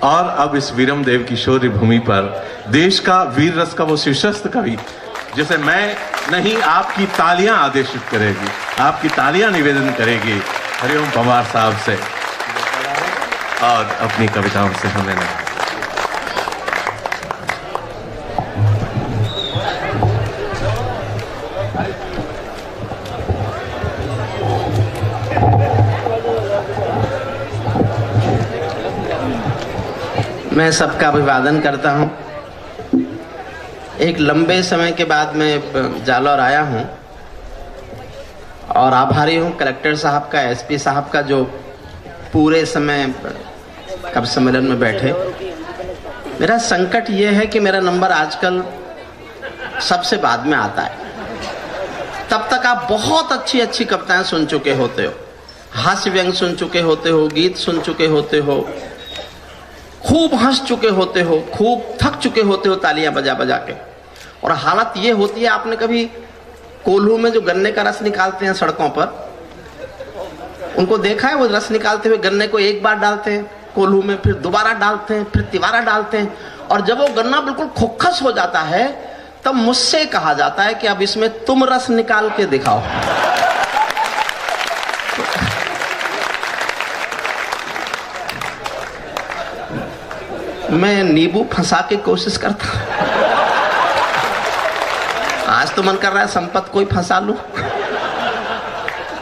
और अब इस वीरम देव की शौर्य भूमि पर देश का वीर रस का वो शीर्षस्थ कवि, जिसे मैं नहीं आपकी तालियां आदेशित करेगी, आपकी तालियां निवेदन करेगी हरिओम पवार साहब से और अपनी कविताओं से हमें नहीं। मैं सबका अभिवादन करता हूं। एक लंबे समय के बाद मैं जालौर आया हूं और आभारी हूं कलेक्टर साहब का, एसपी साहब का, जो पूरे समय कवि सम्मेलन में बैठे। मेरा संकट ये है कि मेरा नंबर आजकल सबसे बाद में आता है। तब तक आप बहुत अच्छी अच्छी कविताएं सुन चुके होते हो, हास्य व्यंग सुन चुके होते हो, गीत सुन चुके होते हो, खूब हंस चुके होते हो, खूब थक चुके होते हो तालियां बजा बजा के। और हालत ये होती है, आपने कभी कोल्हू में जो गन्ने का रस निकालते हैं सड़कों पर, उनको देखा है? वो रस निकालते हुए गन्ने को एक बार डालते हैं कोल्हू में, फिर दोबारा डालते हैं, फिर तिबारा डालते हैं, और जब वो गन्ना बिल्कुल खोखस हो जाता है तब मुझसे कहा जाता है कि अब इसमें तुम रस निकाल के दिखाओ। मैं नींबू फंसा के कोशिश करता हूं। आज तो मन कर रहा है संपत कोई फंसा लूं।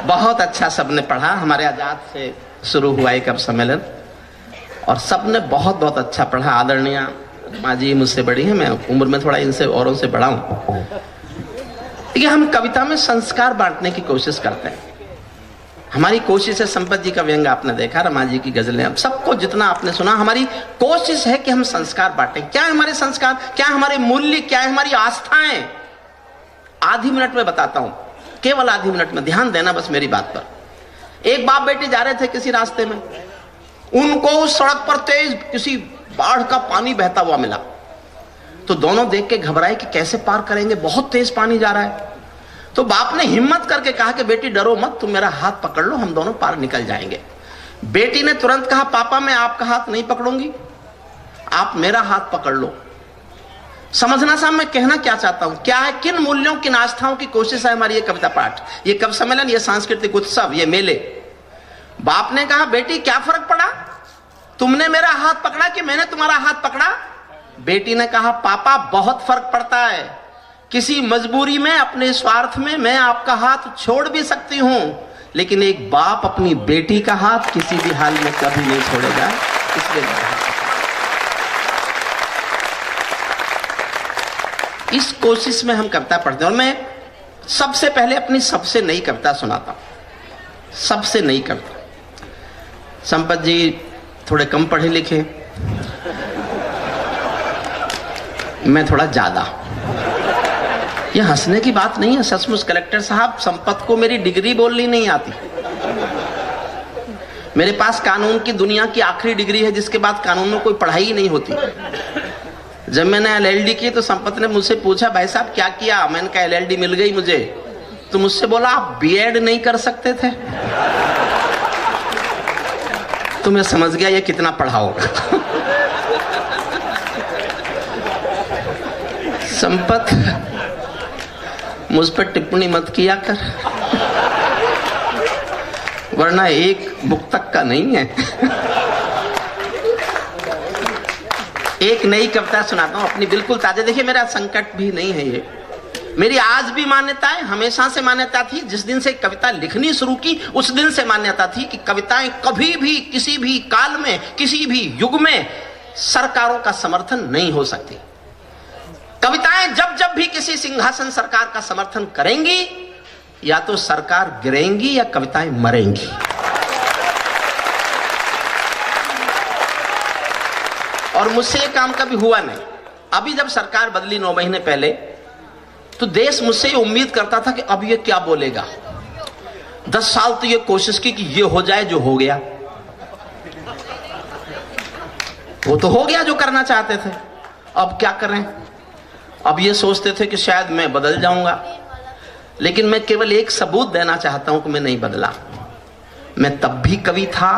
बहुत अच्छा सबने पढ़ा। हमारे आजाद से शुरू हुआ एक कवि सम्मेलन और सबने बहुत बहुत अच्छा पढ़ा। आदरणीय माँ जी मुझसे बड़ी है, मैं उम्र में थोड़ा इनसे औरों से बड़ा हूं। देखिए, हम कविता में संस्कार बांटने की कोशिश करते हैं। हमारी कोशिश है, संपत जी का व्यंग आपने देखा, रमा जी की गजलें, अब सबको जितना आपने सुना, हमारी कोशिश है कि हम संस्कार बांटें। क्या है हमारे संस्कार, क्या है हमारे मूल्य, क्या है हमारी आस्थाएं? आधी मिनट में बताता हूं, केवल आधी मिनट में ध्यान देना बस मेरी बात पर। एक बाप बेटी जा रहे थे किसी रास्ते में, उनको उस सड़क पर तेज किसी बाढ़ का पानी बहता हुआ मिला, तो दोनों देख के घबराए कि कैसे पार करेंगे, बहुत तेज पानी जा रहा है। तो बाप ने हिम्मत करके कहा कि बेटी डरो मत, तुम मेरा हाथ पकड़ लो, हम दोनों पार निकल जाएंगे। बेटी ने तुरंत कहा, पापा मैं आपका हाथ नहीं पकड़ूंगी, आप मेरा हाथ पकड़ लो। समझना साहब मैं कहना क्या चाहता हूं, क्या है, किन मूल्यों, किन आस्थाओं की कोशिश है हमारी ये कविता पाठ, ये कवि सम्मेलन, ये सांस्कृतिक उत्सव, ये मेले। बाप ने कहा, बेटी क्या फर्क पड़ा, तुमने मेरा हाथ पकड़ा कि मैंने तुम्हारा हाथ पकड़ा? बेटी ने कहा, पापा बहुत फर्क पड़ता है, किसी मजबूरी में, अपने स्वार्थ में मैं आपका हाथ छोड़ भी सकती हूं, लेकिन एक बाप अपनी बेटी का हाथ किसी भी हाल में कभी नहीं छोड़ेगा। इसलिए इस कोशिश में हम कविता पढ़ते हैं। और मैं सबसे पहले अपनी सबसे नई कविता सुनाता हूं, सबसे नई कविता। संपत जी थोड़े कम पढ़े लिखे, मैं थोड़ा ज्यादा। ये हंसने की बात नहीं है, सचमुच कलेक्टर साहब, संपत को मेरी डिग्री बोलनी नहीं आती। मेरे पास कानून की दुनिया की आखिरी डिग्री है, जिसके बाद कानून में कोई पढ़ाई ही नहीं होती। जब मैंने LLD की तो संपत ने मुझसे पूछा, भाई साहब क्या किया? मैंने कहा LLD मिल गई मुझे। तो मुझसे बोला, आप B.Ed नहीं कर सकते थे? तो मैं समझ गया ये कितना पढ़ा होगा। संपत मुझ पर टिप्पणी मत किया कर, वरना एक बुक तक का नहीं है। एक नई कविता सुनाता हूं अपनी, बिल्कुल ताजा। देखिए, मेरा संकट भी नहीं है ये, मेरी आज भी मान्यता है, हमेशा से मान्यता थी। जिस दिन से कविता लिखनी शुरू की उस दिन से मान्यता थी कि कविताएं कभी भी, किसी भी काल में, किसी भी युग में सरकारों का समर्थन नहीं हो सकती। कविताएं जब जब भी किसी सिंहासन सरकार का समर्थन करेंगी, या तो सरकार गिरेंगी या कविताएं मरेंगी। और मुझसे ये काम कभी हुआ नहीं। अभी जब सरकार बदली 9 महीने पहले, तो देश मुझसे ये उम्मीद करता था कि अब ये क्या बोलेगा। 10 साल तो ये कोशिश की कि ये हो जाए जो हो गया। वो तो हो गया जो करना चाहते थे, अब क्या करें। अब ये सोचते थे कि शायद मैं बदल जाऊंगा, लेकिन मैं केवल एक सबूत देना चाहता हूं कि मैं नहीं बदला। मैं तब भी कवि था,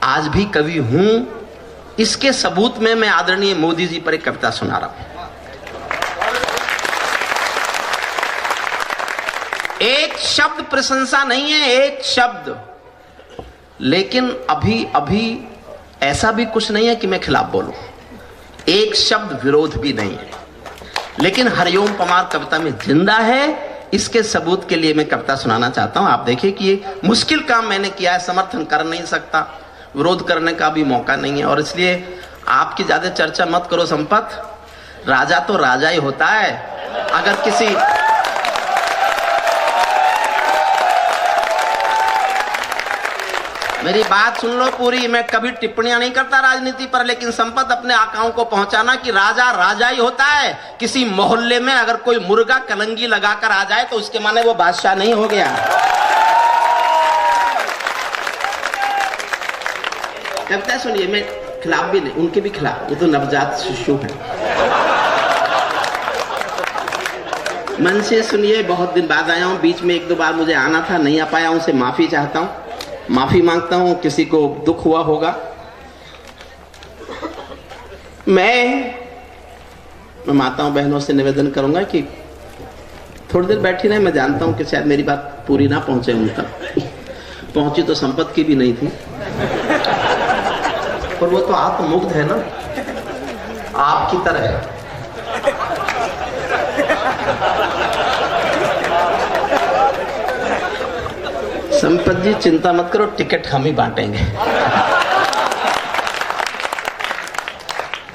आज भी कवि हूं इसके सबूत में मैं आदरणीय मोदी जी पर एक कविता सुना रहा हूं। एक शब्द प्रशंसा नहीं है, एक शब्द, लेकिन अभी अभी ऐसा भी कुछ नहीं है कि मैं खिलाफ बोलूं। एक शब्द विरोध भी नहीं है, लेकिन हरिओम पमार कविता में जिंदा है। इसके सबूत के लिए मैं कविता सुनाना चाहता हूं। आप देखिए कि ये मुश्किल काम मैंने किया है, समर्थन कर नहीं सकता, विरोध करने का भी मौका नहीं है, और इसलिए आपकी ज्यादा चर्चा मत करो संपत। राजा तो राजा ही होता है। अगर किसी मेरी बात सुन लो पूरी, मैं कभी टिप्पणियां नहीं करता राजनीति पर, लेकिन संपत अपने आकाओं को पहुंचाना कि राजा राजा ही होता है। किसी मोहल्ले में अगर कोई मुर्गा कलंगी लगाकर आ जाए तो उसके माने वो बादशाह नहीं हो गया। कविता सुनिए, मैं खिलाफ भी नहीं, उनके भी खिलाफ, ये तो नवजात शिशु है। मन से सुनिए, बहुत दिन बाद आया हूं, बीच में एक दो बार मुझे आना था, नहीं आ पाया, उनसे माफी चाहता हूं, माफी मांगता हूं, किसी को दुख हुआ होगा। मैं माताओं बहनों से निवेदन करूंगा कि थोड़ी देर बैठी रहे। मैं जानता हूं कि शायद मेरी बात पूरी ना पहुंचे उन तक, पहुंची तो संपत की भी नहीं थी, पर वो तो आत्ममुग्ध है ना, आपकी तरह। संपत जी चिंता मत करो, टिकट हम ही बांटेंगे।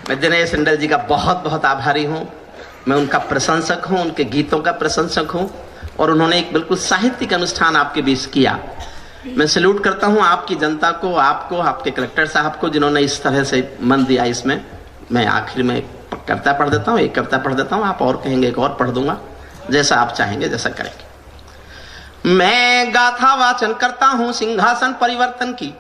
मैं दिनेश इंडल जी का बहुत बहुत आभारी हूं। मैं उनका प्रशंसक हूं, उनके गीतों का प्रशंसक हूं, और उन्होंने एक बिल्कुल साहित्यिक अनुष्ठान आपके बीच किया। मैं सैल्यूट करता हूं आपकी जनता को, आपको, आपके कलेक्टर साहब को, जिन्होंने इस तरह से मन दिया इसमें। मैं आखिर में कविता पढ़ देता हूं, एक कविता पढ़ देता हूं, आप और कहेंगे एक और पढ़ दूंगा, जैसा आप चाहेंगे, जैसा करेंगे। मैं गाथा वाचन करता हूं सिंहासन परिवर्तन की,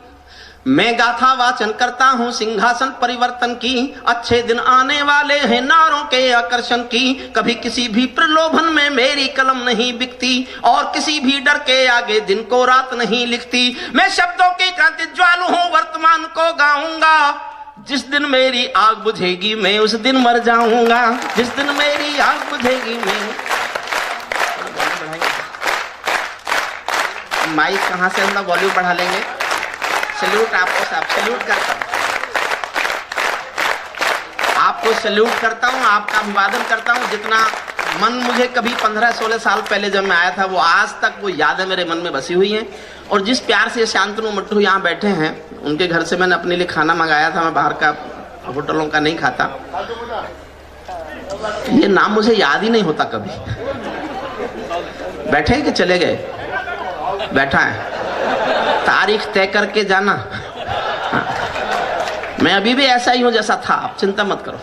मैं गाथा वाचन करता हूं सिंहासन परिवर्तन की। अच्छे दिन आने वाले हैं नारों के आकर्षण की। कभी किसी भी प्रलोभन में मेरी कलम नहीं बिकती, और किसी भी डर के आगे दिन को रात नहीं लिखती। मैं शब्दों की क्रांति ज्वालू हूं, वर्तमान को गाऊंगा। जिस दिन मेरी आग बुझेगी मैं उस दिन मर जाऊंगा। जिस दिन मेरी आग बुझेगी मैं। माइक कहां से हम वॉल्यूम बढ़ा लेंगे। सैल्यूट आपको साहब, सैल्यूट करता हूं आपको, सैल्यूट करता हूं, आपका अभिवादन करता हूं। जितना मन मुझे कभी 15-16 साल पहले जब मैं आया था, वो आज तक वो यादें मेरे मन में बसी हुई हैं। और जिस प्यार से शांतनु मट्टू यहाँ बैठे हैं, उनके घर से मैंने अपने लिए खाना मंगाया था। मैं बाहर का होटलों का नहीं खाता, ये नाम मुझे याद ही नहीं होता कभी। बैठे कि चले गए? बैठा है, तारीख तय करके जाना। मैं अभी भी ऐसा ही हूं जैसा था, आप चिंता मत करो।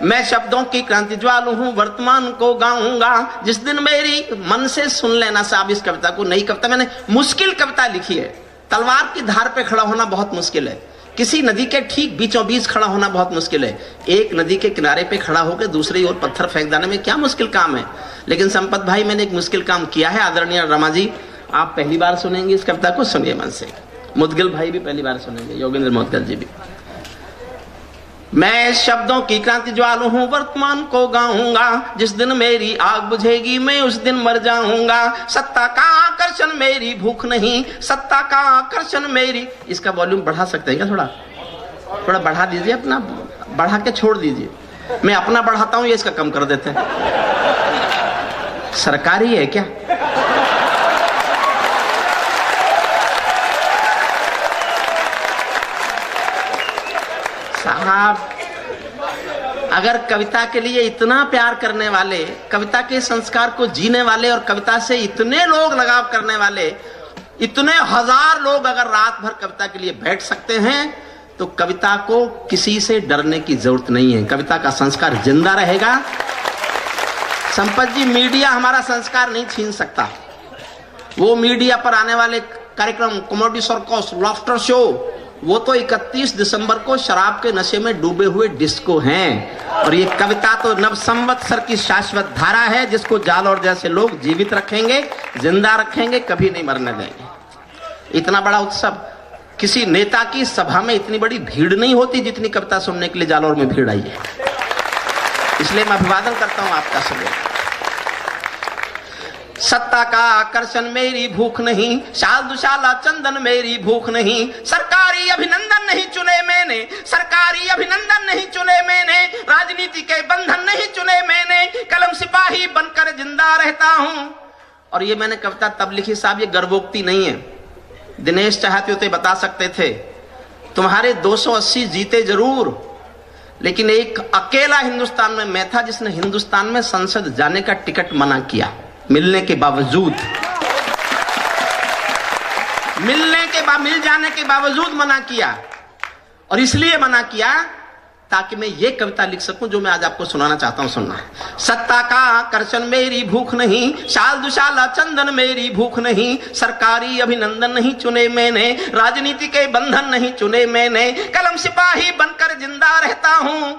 मैं शब्दों की क्रांति ज्वालू हूं, वर्तमान को गाऊंगा। जिस दिन मेरी मन से सुन लेना साहब इस कविता को। नई कविता, मैंने मुश्किल कविता लिखी है। तलवार की धार पे खड़ा होना बहुत मुश्किल है, किसी नदी के ठीक बीचों बीच खड़ा होना बहुत मुश्किल है। एक नदी के किनारे पे खड़ा होकर दूसरी ओर पत्थर फेंक देने में क्या मुश्किल काम है। लेकिन संपत भाई, मैंने एक मुश्किल काम किया है। आदरणीय रमा जी, आप पहली बार सुनेंगे इस कविता को, सुनिए मन से। मुदगिल भाई भी पहली बार सुनेंगे, योगेंद्र मुदगिल जी भी। मैं शब्दों की क्रांति ज्वालू हूं, वर्तमान को गाऊंगा। जिस दिन मेरी आग बुझेगी मैं उस दिन मर जाऊंगा। सत्ता का आकर्षण मेरी भूख नहीं, सत्ता का आकर्षण मेरी। इसका वॉल्यूम बढ़ा सकते हैं क्या? थोड़ा बढ़ा दीजिए, अपना बढ़ा के छोड़ दीजिए। मैं अपना बढ़ाता हूं, ये इसका कम कर देते हैं। सरकारी है क्या? साहब, अगर कविता के लिए इतना प्यार करने वाले, कविता के संस्कार को जीने वाले, और कविता से इतने लोग लगाव करने वाले, इतने हजार लोग अगर रात भर कविता के लिए बैठ सकते हैं, तो कविता को किसी से डरने की जरूरत नहीं है। कविता का संस्कार जिंदा रहेगा। संपत जी, मीडिया हमारा संस्कार नहीं छीन सकता। वो मीडिया पर आने वाले कार्यक्रम, कॉमेडी सर्कस, लाफ्टर शो, वो तो 31 दिसंबर को शराब के नशे में डूबे हुए डिस्को हैं। और ये कविता तो नव संवत्सर की शाश्वत धारा है, जिसको जालौर जैसे लोग जीवित रखेंगे, जिंदा रखेंगे, कभी नहीं मरने देंगे। इतना बड़ा उत्सव किसी नेता की सभा में इतनी बड़ी भीड़ नहीं होती जितनी कविता सुनने के लिए जालौर में भीड़ आई है। इसलिए मैं अभिवादन करता हूं आपका सभी। सत्ता का आकर्षण मेरी भूख नहीं, शाल दुशाला चंदन मेरी भूख नहीं, सरकारी अभिनंदन नहीं चुने मैंने, सरकारी अभिनंदन नहीं चुने मैंने, राजनीति के बंधन नहीं चुने मैंने, कलम सिपाही बनकर जिंदा रहता हूं। और ये मैंने कविता तब लिखी साहब, ये गर्वोक्ति नहीं है। दिनेश चाहते होते बता सकते थे तुम्हारे 280 जीते जरूर, लेकिन एक अकेला हिंदुस्तान में मैं था जिसने हिंदुस्तान में संसद जाने का टिकट मना किया, मिलने के बावजूद, मिल जाने के बावजूद मना किया। और इसलिए मना किया ताकि मैं ये कविता लिख सकूं जो मैं आज आपको सुनाना चाहता हूं। सुनना, सत्ता का आकर्षण मेरी भूख नहीं, शाल दुशाला चंदन मेरी भूख नहीं, सरकारी अभिनंदन नहीं चुने मैंने, राजनीति के बंधन नहीं चुने मैंने, कलम सिपाही बनकर जिंदा रहता हूं,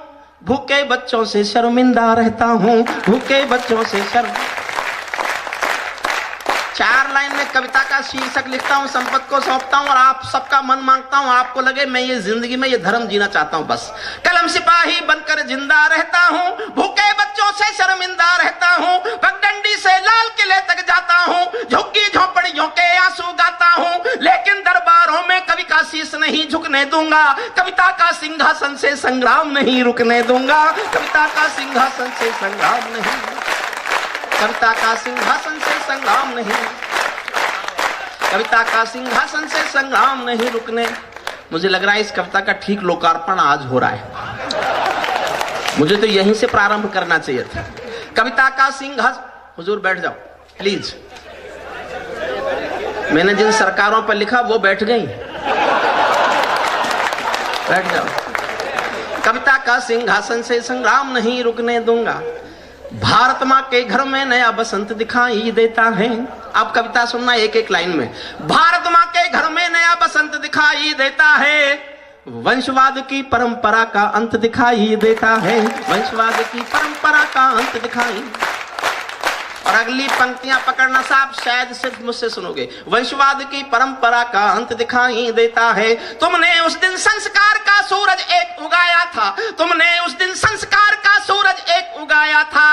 भूखे बच्चों से शर्मिंदा रहता हूं, भूखे बच्चों से चार लाइन में कविता का शीर्षक लिखता हूं, संपत को सौंपता हूं और आप सबका मन मांगता हूं, आपको लगे मैं ये जिंदगी में ये धर्म जीना चाहता हूं। बस कलम सिपाही बनकर जिंदा रहता हूं, भूखे बच्चों से शर्मिंदा रहता हूं, पगडंडी से लाल किले तक जाता हूं, झुग्गी झोपड़ियों के आंसू गाता हूं, लेकिन दरबारों में कवि का शीश नहीं झुकने दूंगा, कविता का सिंहासन से संग्राम नहीं रुकने दूंगा, कविता का सिंहासन से संग्राम नहीं, कविता का सिंहासन से संग्राम नहीं, कविता का सिंहासन से संग्राम नहीं रुकने। मुझे लग रहा है इस कविता का ठीक लोकार्पण आज हो रहा है। मुझे तो यहीं से प्रारंभ करना चाहिए था। कविता का सिंहासन, हुजूर बैठ जाओ प्लीज। मैंने जिन सरकारों पर लिखा वो बैठ गई, बैठ जाओ। कविता का सिंहासन से संग्राम नहीं रुकने दूंगा, भारत माँ के घर में नया बसंत दिखाई देता है। आप कविता सुनना एक एक लाइन में। भारत माँ के घर में नया बसंत दिखाई देता है, वंशवाद की परंपरा का अंत दिखाई देता है, वंशवाद की परंपरा का अंत दिखाई। और अगली पंक्तियां पकड़ना साहब, शायद सिर्फ मुझसे सुनोगे। वंशवाद की परंपरा का अंत दिखाई देता है, तुमने उस दिन संस्कार का सूरज एक उगाया था, तुमने उस दिन संस्कार का सूरज एक उगाया था,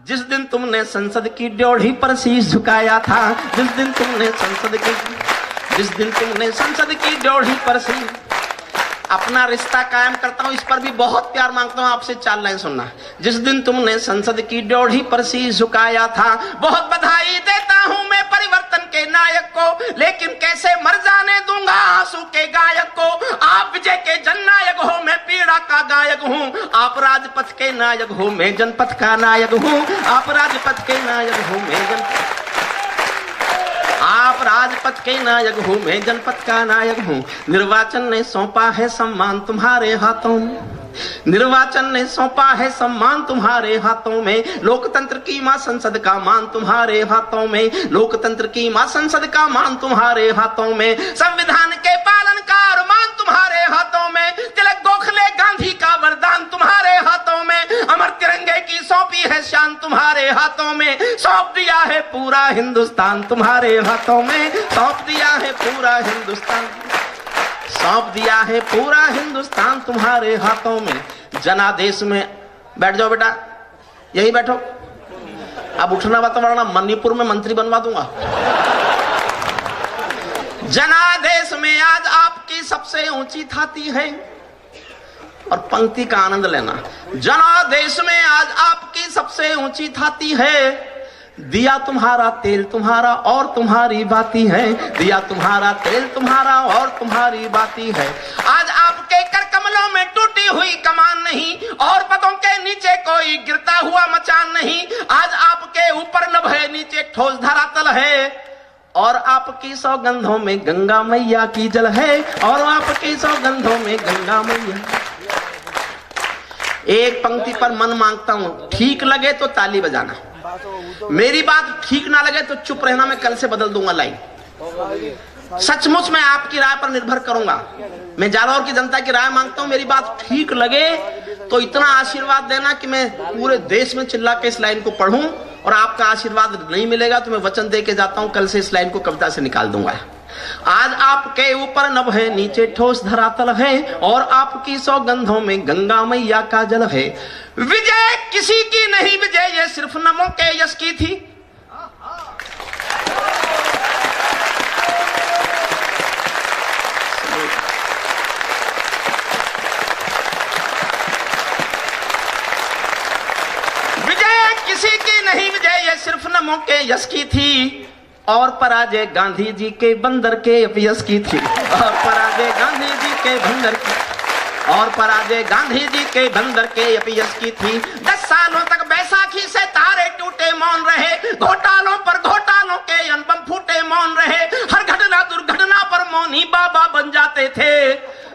जिस दिन तुमने संसद की ड्योढ़ी पर शीश झुकाया था, जिस दिन तुमने संसद की ड्योढ़ी पर शीश। अपना रिश्ता कायम करता हूं, इस पर भी बहुत प्यार मांगता हूं आपसे, 4 लाइन सुनना। जिस दिन तुमने संसद की ड्योढ़ी पर शीश झुकाया था, बहुत बधाई देता हूं मैं परिवर्तन के नायक को, लेकिन कैसे मर जाने दूंगा आंसू के गायक को। आप विजय के जननायक हो, मैं पीड़ा का गायक हूं, आप राजपथ के नायक हो, मैं जनपथ का नायक हूं, आप राजपथ के नायक हो, मैं जनपथ, आप राजपथ के नायक हो, मैं जनपथ का नायक हूं। निर्वाचन ने सौंपा है सम्मान तुम्हारे हाथों में, निर्वाचन ने सौंपा है सम्मान तुम्हारे हाथों में, लोकतंत्र की मां संसद का मान तुम्हारे हाथों में, लोकतंत्र की मां संसद का मान तुम्हारे हाथों में, संविधान के पालन का अरमान तुम्हारे हाथों में, तिलक गोखले गांधी का वरदान तुम्हारे हाथों में, अमर तिरंगे की सौंपी है शान तुम्हारे हाथों में, सौंप दिया है पूरा हिंदुस्तान तुम्हारे हाथों में, सौंप दिया है पूरा हिंदुस्तान, सौंप दिया है पूरा हिंदुस्तान तुम्हारे हाथों में। जनादेश में, बैठ जाओ बेटा, यही बैठो, अब उठना बात वरना मणिपुर में मंत्री बनवा दूंगा। जनादेश में आज आपकी सबसे ऊंची थाती है, और पंक्ति का आनंद लेना। जनादेश में आज आपकी सबसे ऊंची थाती है, दिया तुम्हारा तेल तुम्हारा और तुम्हारी बाती है, दिया तुम्हारा तेल तुम्हारा और तुम्हारी बाती है। आज आपके कर कमलों में टूटी हुई कमान नहीं, और पगों के नीचे कोई गिरता हुआ मचान नहीं, आज आपके ऊपर नभ है, नीचे ठोस धरातल है, और आपकी सौगंधों में गंगा मैया की जल है, और आपकी सौगंधों में गंगा मैया। एक पंक्ति पर मन मांगता हूं, ठीक लगे तो ताली बजाना, मेरी बात ठीक ना लगे तो चुप रहना, मैं कल से बदल दूंगा लाइन। सचमुच मैं आपकी राय पर निर्भर करूंगा, मैं जालौर की जनता की राय मांगता हूं, मेरी बात ठीक लगे तो इतना आशीर्वाद देना कि मैं पूरे देश में चिल्ला के इस लाइन को पढ़ूं, और आपका आशीर्वाद नहीं मिलेगा तो मैं वचन दे के जाता हूं, कल से इस लाइन को कविता से निकाल दूंगा। आज आपके ऊपर नभ है, नीचे ठोस धरातल है, और आपकी सौगंधों में गंगा मैया का जल है। विजय किसी की नहीं, विजय ये सिर्फ नमों के यश की थी। विजय किसी की नहीं, विजय ये सिर्फ नमों के यश की थी, और पराजय गांधी जी के बंदर के अपयश की थी। और पराजय गांधी जी के बंदर की, और पराजय गांधी जी के बंदर के अपयश की थी। 10 सालों तक बैसाखी से तारे टूटे मौन रहे, घोटालों पर घोटालों के अनबम फूटे मौन रहे, हर घटना दुर्घटना पर मौनी बाबा बन जाते थे।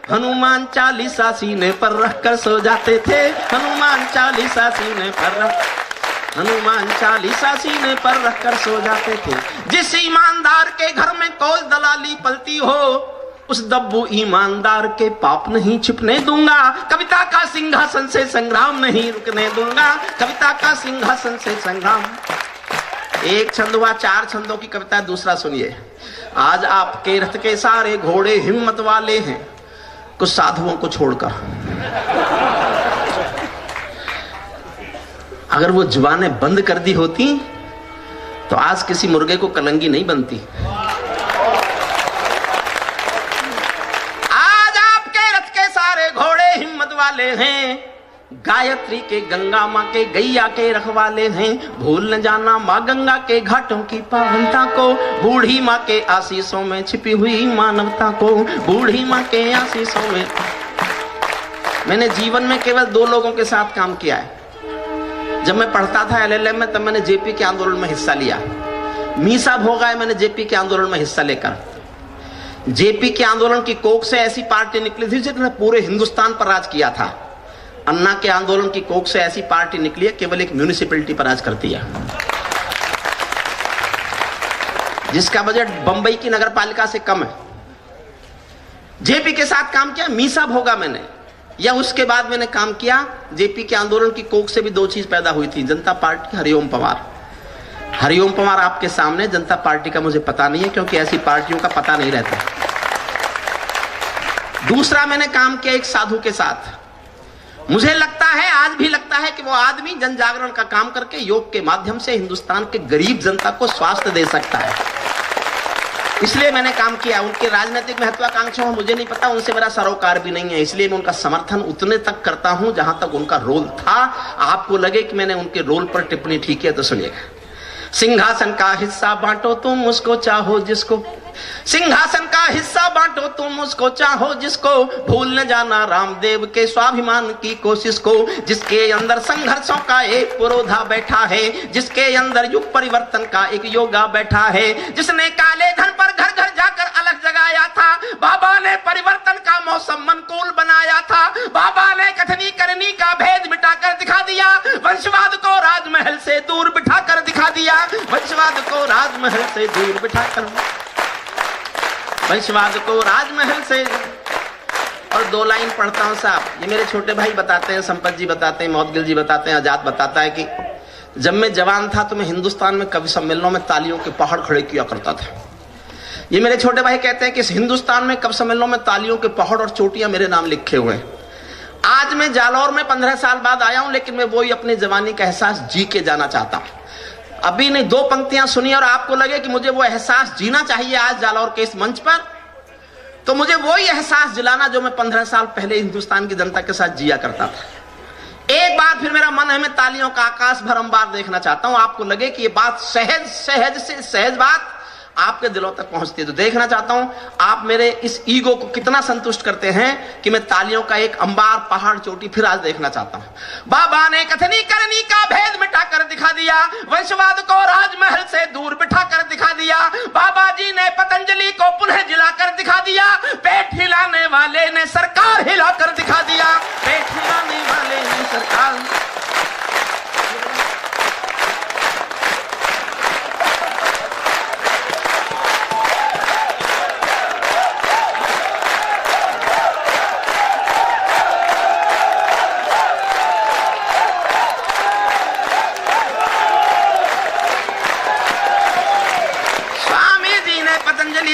हनुमान चालीसा सीने पर रखकर सो जाते थे, हनुमान चालीसा सीने पर हनुमान चालीसा सीने पर रखकर सो जाते थे। जिस ईमानदार के घर में कोई दलाली पलती हो, उस दब्बू ईमानदार के पाप नहीं छिपने दूंगा। कविता का सिंहासन से संग्राम नहीं रुकने दूंगा, कविता का सिंहासन से संग्राम। एक छंद हुआ, 4 छंदों की कविता। दूसरा सुनिए। आज आपके रथ के सारे घोड़े हिम्मत वाले हैं, कुछ साधुओं को छोड़कर। अगर वो जुबानें बंद कर दी होती तो आज किसी मुर्गे को कलंगी नहीं बनती। आज आपके रथ के सारे घोड़े हिम्मत वाले हैं, गायत्री के गंगा माँ के गैया के रखवाले हैं। भूल न जाना माँ गंगा के घाटों की पावनता को, बूढ़ी माँ के आशीषों में छिपी हुई मानवता को, बूढ़ी माँ के आशीषों में। मैंने जीवन में केवल 2 लोगों के साथ काम किया है। जब मैं पढ़ता था LLM में, तब मैंने जेपी के आंदोलन में हिस्सा लिया। मीसा भोगा है मैंने जेपी के आंदोलन में हिस्सा लेकर। जेपी के आंदोलन की कोख से ऐसी पार्टी निकली थी जिसने पूरे हिंदुस्तान पर राज किया था। अन्ना के आंदोलन की कोख से ऐसी पार्टी निकली है केवल एक म्यूनिसिपैलिटी पर राज करती है, जिसका बजट बंबई की नगरपालिका से कम है। जेपी के साथ काम किया, मीसा भोगा मैंने, या उसके बाद मैंने काम किया। जेपी के आंदोलन की कोख से भी 2 चीज पैदा हुई थी, जनता पार्टी, हरिओम पवार। हरिओम पवार आपके सामने, जनता पार्टी का मुझे पता नहीं है क्योंकि ऐसी पार्टियों का पता नहीं रहता। दूसरा मैंने काम किया एक साधु के साथ। मुझे लगता है, आज भी लगता है कि वो आदमी जन जागरण का काम करके योग के माध्यम से हिंदुस्तान के गरीब जनता को स्वास्थ्य दे सकता है, इसलिए मैंने काम किया। उनके राजनीतिक महत्वाकांक्षा मुझे नहीं पता, उनसे मेरा सरोकार भी नहीं है, इसलिए मैं उनका समर्थन उतने तक करता हूं जहां तक उनका रोल था। आपको लगे कि मैंने उनके रोल पर टिप्पणी ठीक है तो सुनिएगा। सिंहासन का हिस्सा बांटो तुम उसको चाहो जिसको, सिंहासन का हिस्सा बांटो तुम उसको चाहो जिसको, भूल न जाना रामदेव के स्वाभिमान की कोशिश को, जिसके अंदर संघर्षों का एक पुरोधा बैठा है, जिसके अंदर युग परिवर्तन का एक योगा बैठा है, जिसने काले धन पर घर घर जाकर अलग जगाया था। बाबा ने परिवर्तन का मौसम अनुकूल बनाया था। बाबा ने कथनी करनी का भेद मिटाकर दिखा दिया। वंशवाद को राजमहल से दूर बिठाकर दिखा दिया। वंशवाद को राजमहल से दूर बिठाकर, वंशवाद को राजमहल से। और 2 लाइन पढ़ता हूं साहब, ये मेरे छोटे भाई बताते हैं, संपत जी बताते हैं, मौदगिल जी बताते हैं, आजाद बताता है कि जब मैं जवान था तो मैं हिंदुस्तान में कवि सम्मेलनों में तालियों के पहाड़ खड़े किया करता था। ये मेरे छोटे भाई कहते हैं कि हिंदुस्तान में कवि सम्मेलनों में तालियों के पहाड़ और चोटियां मेरे नाम लिखे हुए हैं। आज मैं जालौर में 15 साल बाद आया हूं, लेकिन मैं वही अपनी जवानी का एहसास जी के जाना चाहता हूं। अभी ने 2 पंक्तियां सुनी और आपको लगे कि मुझे वो एहसास जीना चाहिए आज जालौर के इस मंच पर, तो मुझे वही एहसास दिलाना जो मैं 15 साल पहले हिंदुस्तान की जनता के साथ जिया करता था। एक बार फिर मेरा मन है, मैं तालियों का आकाश भर अंबार देखना चाहता हूं। आपको लगे कि ये बात सहज बात आपके दिलों तक पहुंचती है, तो देखना चाहता हूं आप मेरे इस ईगो को कितना संतुष्ट करते हैं कि मैं तालियों का एक अंबार पहाड़ चोटी फिर आज देखना चाहता हूं। बाबा ने कथनी करनी का भेद मिटाकर दिखा दिया। वंशवाद को राजमहल से दूर बिठाकर दिखा दिया। बाबा जी ने पतंजलि को पुनः जिलाकर दिखा दिया। पेट हिलाने वाले ने सरकार हिलाकर दिखा दिया। पेट हिलाने वाले ने सरकार।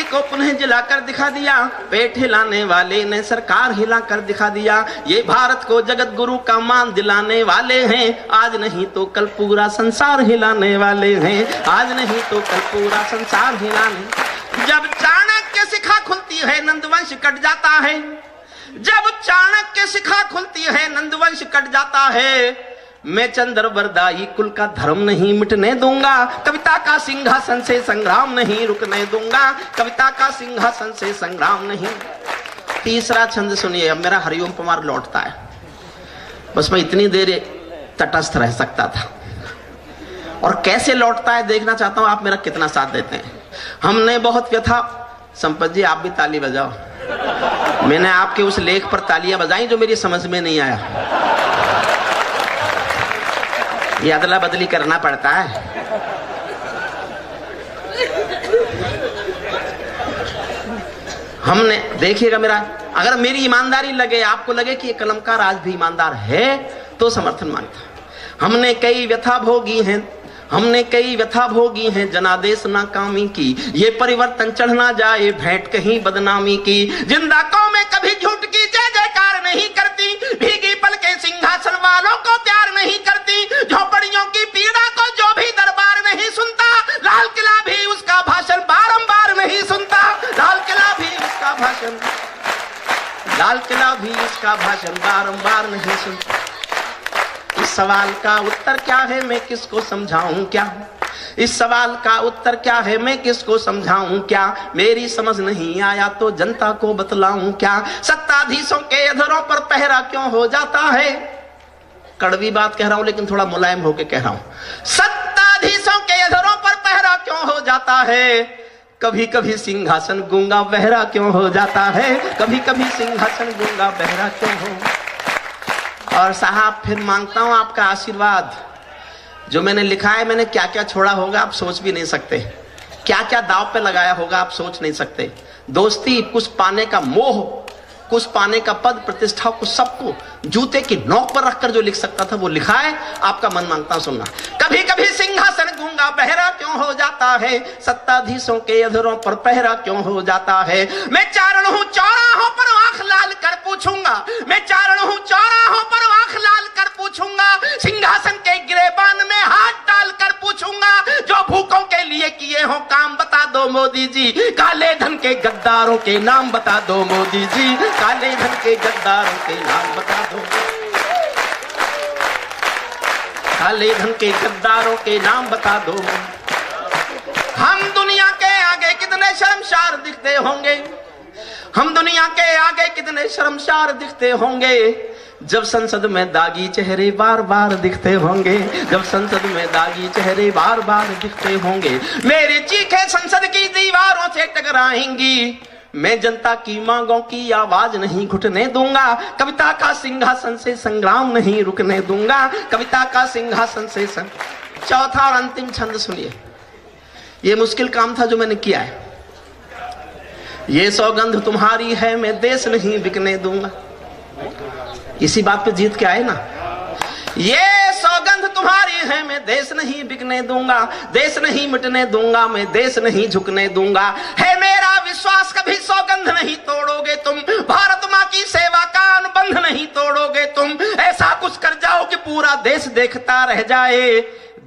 को पुनः जिलाकर दिखा दिया, पेट हिलाने वाले ने सरकार हिलाकर दिखा दिया। ये भारत को जगत गुरु का मान दिलाने वाले हैं, आज नहीं तो कल पूरा संसार हिलाने वाले हैं, आज नहीं तो कल पूरा संसार हिलाने। जब चाणक्य शिखा खुलती है नंदवंश कट जाता है, जब चाणक्य शिखा खुलती है नंदवंश कट जाता है। मैं चंद्रवरदायी कुल का धर्म नहीं मिटने दूंगा, कविता का सिंहासन से संग्राम नहीं रुकने दूंगा, कविता का सिंहासन से संग्राम नहीं। तीसरा छंद सुनिए, अब मेरा हरिओम पवार लौटता है, बस मैं इतनी देर तटस्थ रह सकता था, और कैसे लौटता है देखना चाहता हूं, आप मेरा कितना साथ देते हैं। हमने बहुत व्यथा, संपत जी आप भी ताली बजाओ, मैंने आपके उस लेख पर तालियां बजाई जो मेरी समझ में नहीं आया, ये अदला बदली करना पड़ता है। हमने देखिएगा, मेरा अगर मेरी ईमानदारी लगे, आपको लगे कि ये कलमकार आज भी ईमानदार है तो समर्थन मांगता। हमने कई व्यथा भोगी हैं, हमने कई व्यथा भोगी हैं जनादेश नाकामी की, ये परिवर्तन चढ़ ना जाए भेंट कहीं बदनामी की। जिंदा कौमें कभी झूठ की जय जयकार नहीं करती, भीगी पल के सिंहासन वालों को प्यार नहीं करती, झोपड़ियों की पीड़ा को जो भी दरबार नहीं सुनता, लाल किला भी उसका भाषण बारंबार नहीं सुनता, लाल किला भी उसका भाषण, लाल किला भी उसका भाषण बारंबार नहीं सुनता। इस सवाल का उत्तर क्या है मैं किसको समझाऊं क्या, इस सवाल का उत्तर क्या है मैं किसको समझाऊं क्या, मेरी समझ नहीं आया तो जनता को बतलाऊं क्या। सत्ताधीशों के अधरों पर पहरा क्यों हो जाता है, कड़वी बात कह रहा हूं लेकिन थोड़ा मुलायम होकर कह रहा हूं। सत्ताधीशों के अधरों पर पहरा क्यों हो जाता है, कभी कभी सिंहासन गूंगा बहरा क्यों हो जाता है, कभी कभी सिंहासन गूंगा बहरा क्यों हो। और साहब फिर मांगता हूं आपका आशीर्वाद, जो मैंने लिखा है, मैंने क्या क्या छोड़ा होगा आप सोच भी नहीं सकते, क्या क्या दांव पे लगाया होगा आप सोच नहीं सकते। दोस्ती, कुछ पाने का मोह, कुछ पाने का पद प्रतिष्ठा, कुछ सबको जूते की नोक पर रखकर जो लिख सकता था वो लिखा है, आपका मन मांगता हूं सुनना। कभी कभी सिंहासन गूंगा बहरा क्यों हो जाता है, सत्ताधीशों के अधरों पर पहरा क्यों हो जाता है। मैं चारण हूं चौराहों पर आंख लाल कर पूछूंगा, मैं चारण हूं चौराहों पर आंख लाल कर पूछूंगा, सिंहासन के गिरेबान में हाथ डाल कर पूछूंगा, जो भूखों के लिए किए हो काम बता दो मोदी जी, काले धन के गद्दारों के नाम बता दो मोदी जी, काले धन के गद्दारों के नाम बता दो, काले धन के गद्दारों के नाम बता दो। हम दुनिया के आगे कितने शर्मसार दिखते होंगे, हम दुनिया के आगे कितने शर्मसार दिखते होंगे, जब संसद में दागी चेहरे बार बार दिखते होंगे, जब संसद में दागी चेहरे बार बार दिखते होंगे। मेरी चीखें संसद की दीवारों से टकराएंगी, मैं जनता की मांगों की आवाज नहीं घुटने दूंगा, कविता का सिंहासन से संग्राम नहीं रुकने दूंगा, कविता का सिंहासन से चौथा और अंतिम छंद सुनिए, ये मुश्किल काम था जो मैंने किया है। ये सौगंध तुम्हारी है मैं देश नहीं बिकने दूंगा, इसी बात पे जीत के आए ना। ये सौगंध तुम्हारी है मैं देश नहीं बिकने दूंगा, देश नहीं मिटने दूंगा, मैं देश नहीं झुकने दूंगा, है मेरा विश्वास कभी सौगंध नहीं तोड़ोगे तुम, भारत माँ की सेवा का अनुबंध नहीं तोड़ोगे तुम, ऐसा कुछ कर जाओ कि पूरा देश देखता रह जाए,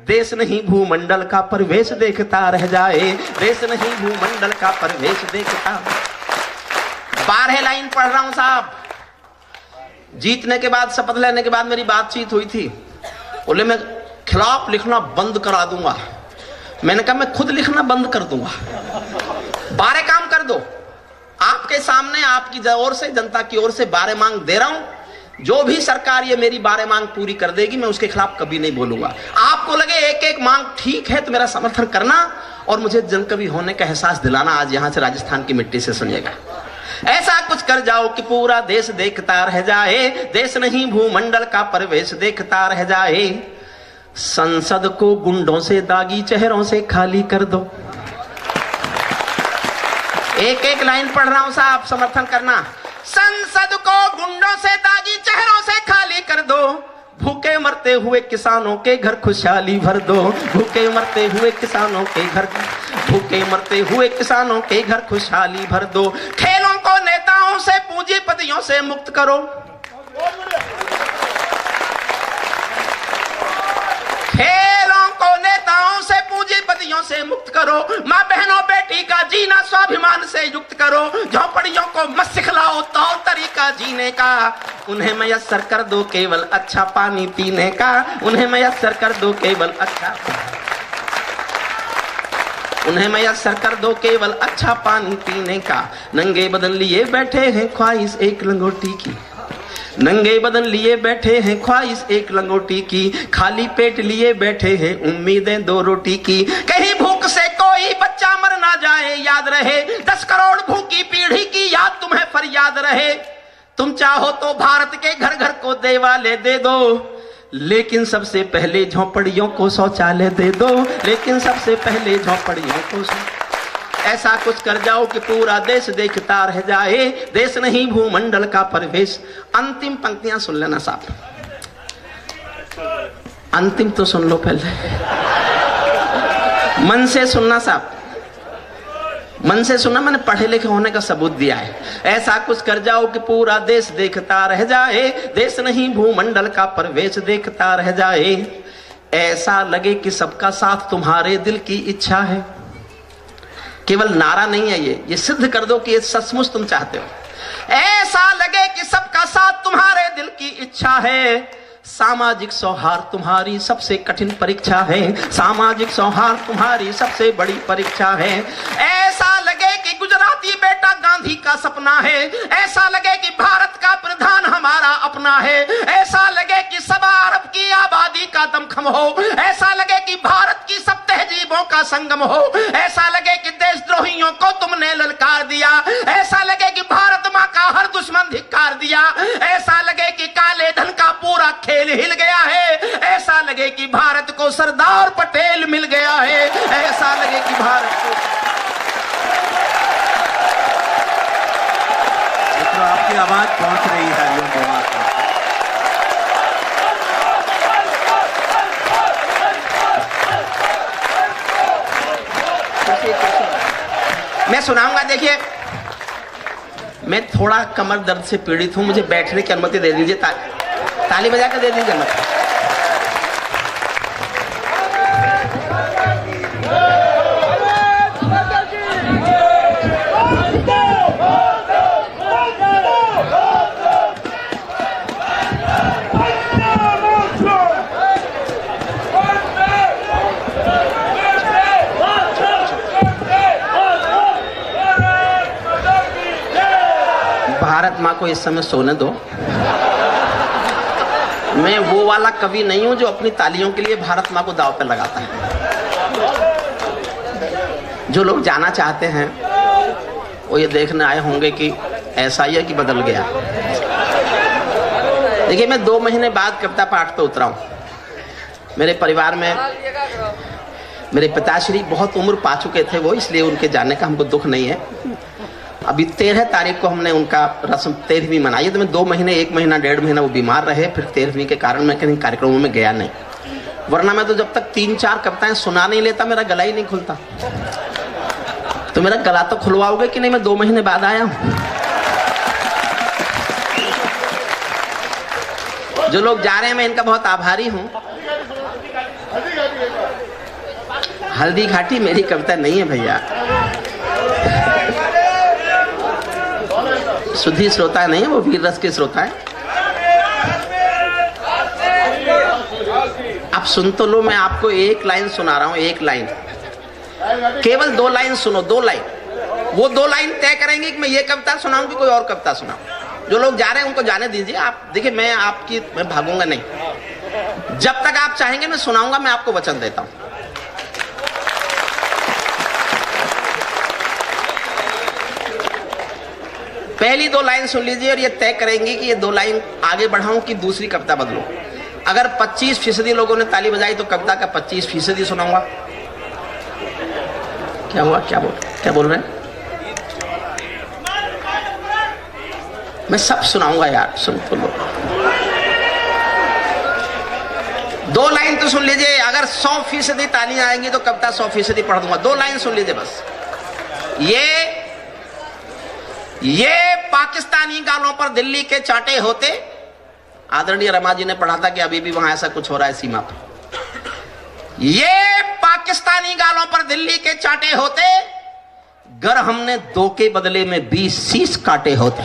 देश नहीं भूमंडल का परिवेश देखता रह जाए, देश नहीं भूमंडल का परिवेश देखता। 12 लाइन पढ़ रहा हूं साहब। जीतने के बाद, शपथ लेने के बाद मेरी बातचीत हुई थी, बोले मैं खिलाफ लिखना बंद करा दूंगा। मैंने कहा मैं खुद लिखना बंद कर दूंगा, 12 काम कर दो। आपके सामने आपकी ओर से, जनता की ओर से 12 मांग दे रहा हूं, जो भी सरकार ये मेरी 12 मांग पूरी कर देगी मैं उसके खिलाफ कभी नहीं बोलूंगा। आपको लगे एक एक मांग ठीक है तो मेरा समर्थन करना और मुझे जनकवि होने का एहसास दिलाना। आज यहां से राजस्थान की मिट्टी से सुनिएगा, ऐसा कुछ कर जाओ कि पूरा देश देखता रह जाए, देश नहीं भूमंडल का परिवेश देखता रह जाए, संसद को गुंडों से दागी चेहरों से खाली कर दो। एक एक लाइन पढ़ रहा हूं साहब, समर्थन करना। संसद को गुंडों से दागी चेहरों से खाली कर दो, भूखे मरते हुए किसानों के घर खुशहाली भर दो, भूखे मरते हुए किसानों के घर, भूखे मरते हुए किसानों के घर खुशहाली भर दो। खेलों को नेताओं से पूंजीपतियों से मुक्त करो। खेलों को नेताओं से पूंजीपतियों से मुक्त करो। माँ बहनों बेटी का जीना स्वाभिमान से युक्त करो। झोपड़ियों को मत सिखलाओ तौर तरीका जीने का। उन्हें मयस्सर कर दो केवल अच्छा पानी पीने का। उन्हें मयस्सर कर दो केवल अच्छा, उन्हें मयस्सर कर दो केवल अच्छा पानी पीने का। नंगे बदन लिए बैठे हैं ख्वाहिश एक लंगोटी की। नंगे बदन लिए बैठे हैं ख्वाहिश एक लंगोटी की। खाली पेट लिए बैठे हैं उम्मीदें 2 रोटी की। कहीं भूख से कोई बच्चा मर ना जाए याद रहे। 10 करोड़ भूखी पीढ़ी की याद तुम्हें फरियाद रहे। तुम चाहो तो भारत के घर घर को देवालय दे दो, लेकिन सबसे पहले झोपड़ियों को शौचालय दे दो। लेकिन सबसे पहले झोपड़ियों को ऐसा कुछ कर जाओ कि पूरा देश देखता रह जाए। देश नहीं भूमंडल का परिवेश। अंतिम पंक्तियां सुन लेना साहब, अंतिम तो सुन लो पहले, मन से सुनना साहब, मन से सुनना। मैंने पढ़े लिखे होने का सबूत दिया है। ऐसा कुछ कर जाओ कि पूरा देश देखता रह जाए। देश नहीं भूमंडल का परिवेश देखता रह जाए। ऐसा लगे कि सबका साथ तुम्हारे दिल की इच्छा है। केवल नारा नहीं है ये सिद्ध कर दो कि ये सचमुच तुम चाहते हो। ऐसा लगे कि सबका साथ तुम्हारे दिल की इच्छा है। सामाजिक सौहार्द तुम्हारी सबसे कठिन परीक्षा है। सामाजिक सौहार्द तुम्हारी सबसे बड़ी परीक्षा है। ऐसा लगे कि गुजराती बेटा गांधी का सपना है। ऐसा लगे कि भारत का प्रधान हमारा अपना है। ऐसा लगे कि 1.25 अरब की आबादी का दमखम हो। ऐसा लगे कि भारत की सब तहजीबों का संगम हो। ऐसा लगे कि देशद्रोहियों को तुमने ललकार दिया। ऐसा लगे कि भारत माँ का हर दुश्मन धिक्कार दिया। ऐसा लगे कि काले धन का पूरा खेल हिल गया है। ऐसा लगे कि भारत को सरदार पटेल मिल गया है। ऐसा लगे कि भारत को तो आपकी आवाज पहुंच रही है लोगों के पास। मैं सुनाऊंगा। देखिए, मैं थोड़ा कमर दर्द से पीड़ित हूं, मुझे बैठने की अनुमति दे दीजिए। ताली बजा कर दे दीजिए अनुमति। भारत माँ को इस समय सोने दो। मैं वो वाला कवि नहीं हूं जो अपनी तालियों के लिए भारत माँ को दांव पर लगाता है। जो लोग जाना चाहते हैं वो ये देखने आए होंगे कि ऐसा ही है कि बदल गया। देखिए, मैं 2 महीने बाद कविता पाठ पे उतरा हूं। मेरे परिवार में मेरे पिताश्री बहुत उम्र पा चुके थे वो, इसलिए उनके जाने का हमको दुख नहीं है। अभी 13 तारीख को हमने उनका रस्म 13वीं मनाई है। तो मैं 2 महीने 1 महीना 1.5 महीना वो बीमार रहे। फिर 13वीं के कारण मैं कहीं कार्यक्रमों में गया नहीं। वरना मैं तो जब तक 3-4 कविताएं सुना नहीं लेता मेरा गला ही नहीं खुलता। तो मेरा गला तो खुलवाओगे कि नहीं? मैं 2 महीने बाद आया हूं। जो लोग जा रहे हैं मैं इनका बहुत आभारी हूं। हल्दी घाटी मेरी कविता नहीं है भैया। शुद्धि श्रोता नहीं है, वो वीर रस के श्रोता है। आप सुन तो लो, मैं आपको 1 लाइन सुना रहा हूं। 1 लाइन, केवल 2 लाइन सुनो। 2 लाइन, वो 2 लाइन तय करेंगे कि मैं ये कविता सुनाऊं कि कोई और कविता सुनाऊं। जो लोग जा रहे हैं उनको जाने दीजिए। आप देखिए, मैं भागूंगा नहीं। जब तक आप चाहेंगे मैं सुनाऊंगा, मैं आपको वचन देता हूं। पहली 2 लाइन सुन लीजिए और ये तय करेंगी कि ये 2 लाइन आगे बढ़ाऊं कि दूसरी कविता बदलूं। अगर 25% लोगों ने ताली बजाई तो कविता का 25% सुनाऊंगा। क्या हुआ? क्या बोल रहे हैं? मैं सब सुनाऊंगा यार, सुन तो लो। 2 लाइन तो सुन लीजिए, अगर 100% तालियां आएंगी तो कविता 100% पढ़ दूंगा। 2 लाइन सुन लीजिए बस। ये पाकिस्तानी गालों पर दिल्ली के चांटे होते, आदरणीय रमा जी ने पढ़ा था कि अभी भी वहां ऐसा कुछ हो रहा है सीमा पर। ये पाकिस्तानी गालों पर दिल्ली के चांटे होते, गर हमने 2 के बदले में 20 शीश काटे होते।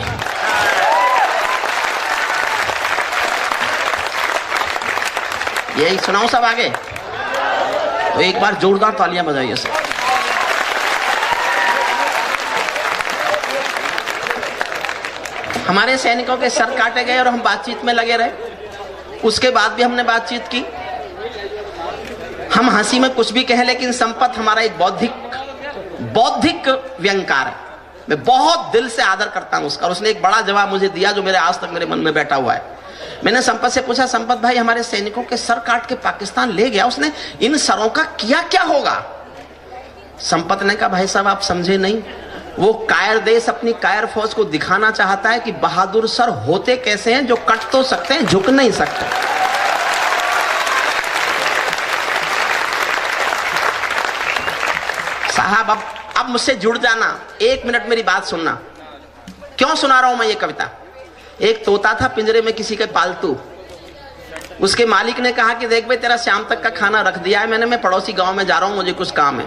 यही सुनाऊं सब आगे? तो एक बार जोरदार तालियां बजाइए सब। हमारे सैनिकों के सर काटे गए और हम बातचीत में लगे रहे। उसके बाद भी हमने बातचीत की। हम हंसी में कुछ भी कहें, लेकिन संपत हमारा एक बौद्धिक व्यंगकार है। मैं बहुत दिल से आदर करता हूं उसका। और उसने एक बड़ा जवाब मुझे दिया जो मेरे आज तक मेरे मन में बैठा हुआ है। मैंने संपत से पूछा, संपत भाई हमारे सैनिकों के सर काट के पाकिस्तान ले गया, उसने इन सरों का किया क्या होगा? संपत ने कहा, भाई साहब आप समझे नहीं, वो कायर देश अपनी कायर फौज को दिखाना चाहता है कि बहादुर सर होते कैसे हैं, जो कट तो सकते हैं, झुक नहीं सकते। साहब अब मुझसे जुड़ जाना, 1 मिनट मेरी बात सुनना। क्यों सुना रहा हूं मैं ये कविता? एक तोता था पिंजरे में किसी के पालतू। उसके मालिक ने कहा कि देख भाई तेरा शाम तक का खाना रख दिया है मैंने, मैं पड़ोसी गांव में जा रहा हूं, मुझे कुछ काम है।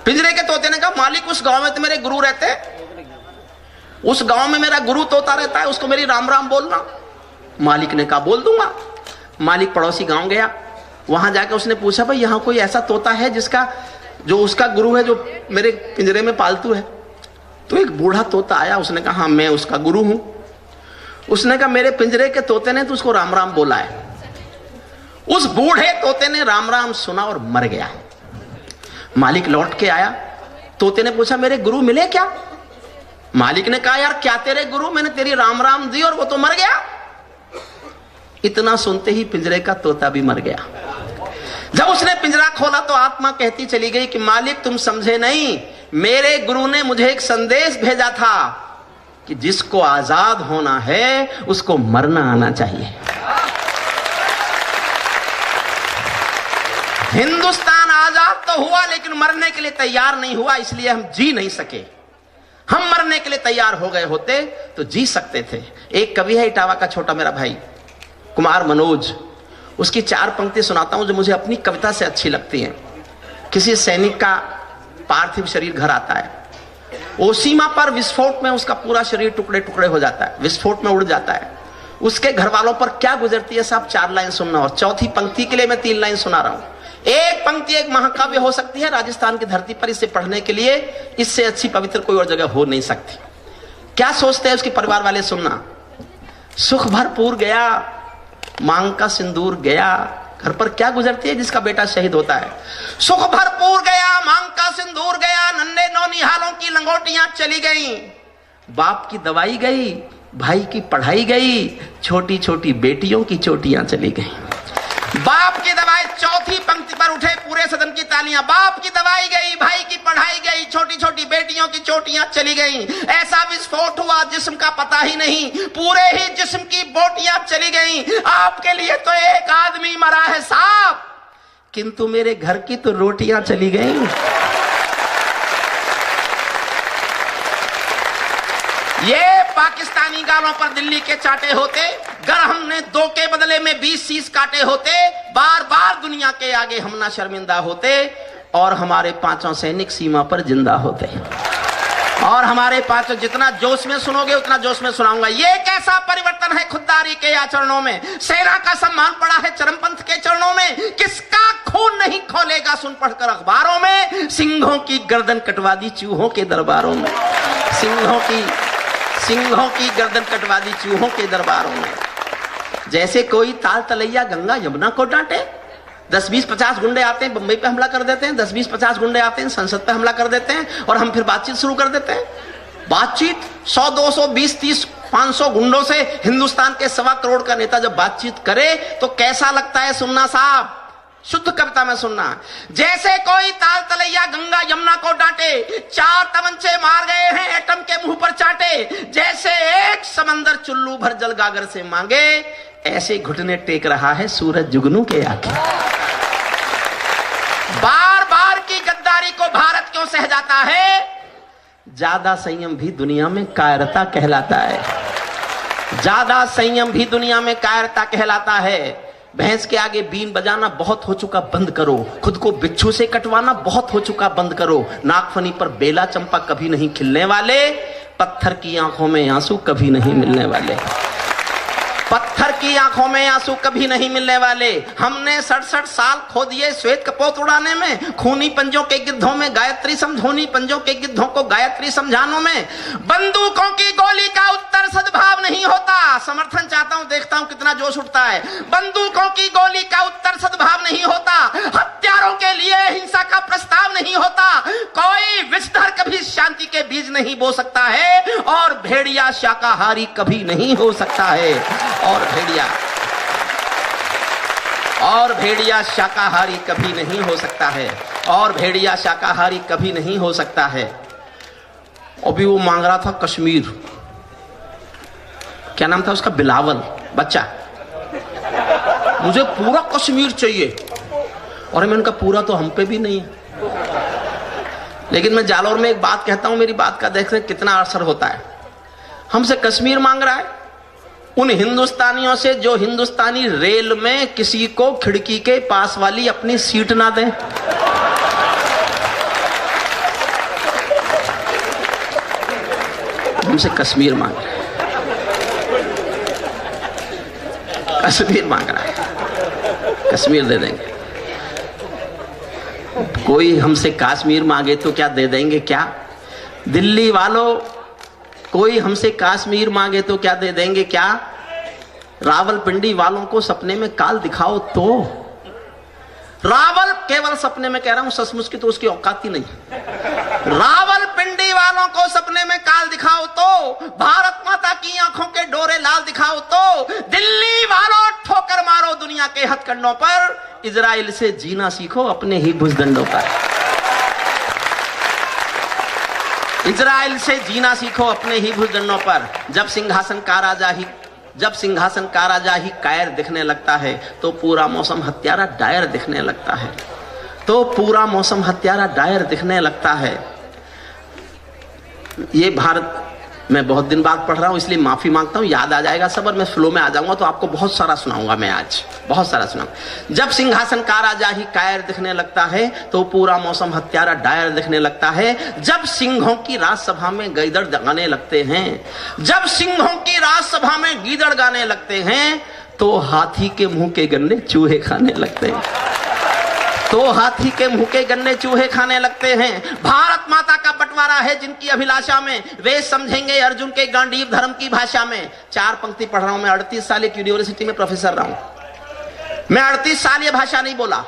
पिंजरे के तोते ने कहा, मालिक उस गांव में तो मेरे गुरु रहते, उस गांव में मेरा गुरु तोता रहता है, उसको मेरी राम राम बोलना। मालिक ने कहा बोल दूंगा। मालिक पड़ोसी गांव गया, वहां जाकर उसने पूछा, भाई यहां कोई ऐसा तोता है जिसका जो उसका गुरु है, जो मेरे पिंजरे में पालतू है? तो एक बूढ़ा तोता आया, उसने कहा हाँ मैं उसका गुरु हूं। उसने कहा मेरे पिंजरे के तोते ने तो उसको राम राम बोला है। उस बूढ़े तोते ने राम राम सुना और मर गया। मालिक लौट के आया, तोते ने पूछा मेरे गुरु मिले क्या? मालिक ने कहा यार क्या तेरे गुरु, मैंने तेरी राम राम दी और वो तो मर गया। इतना सुनते ही पिंजरे का तोता भी मर गया। जब उसने पिंजरा खोला तो आत्मा कहती चली गई कि मालिक तुम समझे नहीं, मेरे गुरु ने मुझे एक संदेश भेजा था कि जिसको आजाद होना है उसको मरना आना चाहिए। हिंदुस्तान आजाद तो हुआ लेकिन मरने के लिए तैयार नहीं हुआ, इसलिए हम जी नहीं सके। हम मरने के लिए तैयार हो गए होते तो जी सकते थे। एक कवि है इटावा का छोटा मेरा भाई कुमार मनोज, उसकी 4 पंक्ति सुनाता हूं जो मुझे अपनी कविता से अच्छी लगती हैं। किसी सैनिक का पार्थिव शरीर घर आता है, ओसीमा पर विस्फोट में उसका पूरा शरीर टुकड़े टुकड़े हो जाता है, विस्फोट में उड़ जाता है। उसके घर वालों पर क्या गुजरती है साहब, 4 लाइन सुनना। और चौथी पंक्ति के लिए मैं 3 लाइन सुना रहा हूं। एक पंक्ति एक महाकाव्य हो सकती है राजस्थान की धरती पर, इसे पढ़ने के लिए इससे अच्छी पवित्र कोई और जगह हो नहीं सकती। क्या सोचते हैं उसके परिवार वाले, सुनना। सुख भरपूर गया, मांग का सिंदूर गया, घर पर क्या गुजरती है जिसका बेटा शहीद होता है। सुख भरपूर गया, मांग का सिंदूर गया, नन्हे नौनिहालों की लंगोटियां चली गईं, बाप की दवाई गई, भाई की पढ़ाई गई, छोटी छोटी बेटियों की चोटियां चली गईं। बाप की दवाई, चौथी पंक्ति पर उठे पूरे सदन की तालियां। बाप की दवाई गई, भाई की पढ़ाई गई, छोटी छोटी बेटियों की चोटियां चली गईं। ऐसा विस्फोट हुआ जिस्म का पता ही नहीं, पूरे ही जिस्म की बोटियां चली गईं। आपके लिए तो एक आदमी मरा है साहब, किंतु मेरे घर की तो रोटियां चली गईं। ये पाकिस्तानी गालों पर दिल्ली के चाटे होते, गर हमने 2 के बदले में 20 शीश काटे होते, बार बार दुनिया के आगे हम ना शर्मिंदा होते, और हमारे 5 सैनिक सीमा पर जिंदा होते। और हमारे 5 जितना जोश में सुनोगे उतना जोश में सुनाऊंगा। ये कैसा परिवर्तन है खुददारी के आचरणों में, सेना का सम्मान पड़ा है चरमपंथ के चरणों में, किसका खून नहीं खोलेगा सुन पढ़कर अखबारों में, सिंहों की गर्दन कटवा दी चूहों के दरबारों में, सिंहों की गर्दन कटवा दी चूहों के दरबारों में। जैसे कोई ताल तलैया गंगा यमुना को डांटे। 10-20-50 गुंडे आते हैं, बंबई पे हमला कर देते हैं, 10-20-50 गुंडे आते हैं, संसद पे हमला कर देते हैं, और हम फिर बातचीत शुरू कर देते हैं। बातचीत 100, 200, 20, 30, 500 गुंडों से हिंदुस्तान के 1.25 करोड़ का नेता जब बातचीत करे तो कैसा लगता है सुनना साहब? शुद्ध कविता में सुनना। जैसे कोई ताल तलैया गंगा यमुना को डांटे, 4 तमंचे मार गए हैं एटम के मुंह पर चाटे, जैसे एक समंदर चुल्लू भर जल गागर से मांगे, ऐसे घुटने टेक रहा है सूरज जुगनू के आगे। बार बार की गद्दारी को भारत क्यों सह जाता है? ज्यादा संयम भी दुनिया में कायरता कहलाता है। ज्यादा संयम भी दुनिया में कायरता कहलाता है। भैंस के आगे बीन बजाना बहुत हो चुका, बंद करो। खुद को बिच्छू से कटवाना बहुत हो चुका, बंद करो। नागफनी पर बेला चंपा कभी नहीं खिलने वाले, पत्थर की आंखों में आंसू कभी नहीं मिलने वाले। पत्थर की आंखों में आंसू कभी नहीं मिलने वाले। हमने 67 साल खो दिए श्वेत कपोत उड़ाने में, खूनी पंजों के गिद्धों में गायत्री समझोनी, पंजों के गिद्धों को गायत्री समझानों में। बंदूकों की गोली का उत्तर सद्भाव नहीं होता। समर्थन चाहता हूं, देखता हूं कितना जोश उठता है। बंदूकों की गोली का उत्तर सद्भाव नहीं होता। हत्यारों के लिए हिंसा का प्रस्ताव नहीं होता। कोई विषधर कभी शांति के बीज नहीं बो सकता है, और भेड़िया शाकाहारी कभी नहीं हो सकता है। और भेड़िया शाकाहारी कभी नहीं हो सकता है। और भेड़िया शाकाहारी कभी नहीं हो सकता है। अभी वो मांग रहा था कश्मीर, क्या नाम था उसका, बिलावल बच्चा, मुझे पूरा कश्मीर चाहिए। और मैं उनका पूरा तो हम पे भी नहीं है, लेकिन मैं जालौर में एक बात कहता हूं, मेरी बात का देखते कितना असर होता है। हमसे कश्मीर मांग रहा है उन हिंदुस्तानियों से जो हिंदुस्तानी रेल में किसी को खिड़की के पास वाली अपनी सीट ना दें। हमसे कश्मीर मांग रहा है, कश्मीर मांग रहा है, कश्मीर दे देंगे। कोई हमसे कश्मीर मांगे तो क्या दे देंगे? क्या दिल्ली वालों, कोई हमसे कश्मीर मांगे तो क्या दे देंगे? क्या रावलपिंडी वालों को सपने में काल दिखाओ तो? रावल केवल सपने में कह रहा हूं, सचमुच की तो उसकी औकात ही नहीं। रावलपिंडी वालों को सपने में काल दिखाओ तो, भारत माता की आंखों के डोरे लाल दिखाओ तो, दिल्ली वालों ठोकर मारो दुनिया के हथकंडों पर, इजराइल से जीना सीखो अपने ही भुजदंडों पर। इजराइल से जीना सीखो अपने ही भुजदंडों पर। जब सिंहासन का राजा ही कायर दिखने लगता है, तो पूरा मौसम हत्यारा डायर दिखने लगता है। तो पूरा मौसम हत्यारा डायर दिखने लगता है। ये भारत मैं बहुत दिन बाद पढ़ रहा हूं, इसलिए माफी मांगता हूं, याद आ जाएगा सब, और मैं फ्लो में आ जाऊंगा तो आपको बहुत सारा सुनाऊंगा। मैं आज बहुत सारा सुनाऊंगा। जब सिंहासन का राजा ही कायर दिखने लगता है, तो पूरा मौसम हत्यारा डायर दिखने लगता है। जब सिंहों की राजसभा में गीदड़ गाने लगते हैं, जब सिंहों की राजसभा में गीदड़ गाने लगते हैं, तो हाथी के मुंह के गन्ने चूहे खाने लगते हैं। तो हाथी के मुंह के गन्ने चूहे खाने लगते हैं। भारत माता का बंटवारा है जिनकी अभिलाषा में, वे समझेंगे अर्जुन के गांडीव धर्म की भाषा में। 4 पंक्ति पढ़ रहा हूं मैं, 38 साल एक यूनिवर्सिटी में प्रोफेसर रहा हूं मैं। 38 साल ये भाषा नहीं बोला,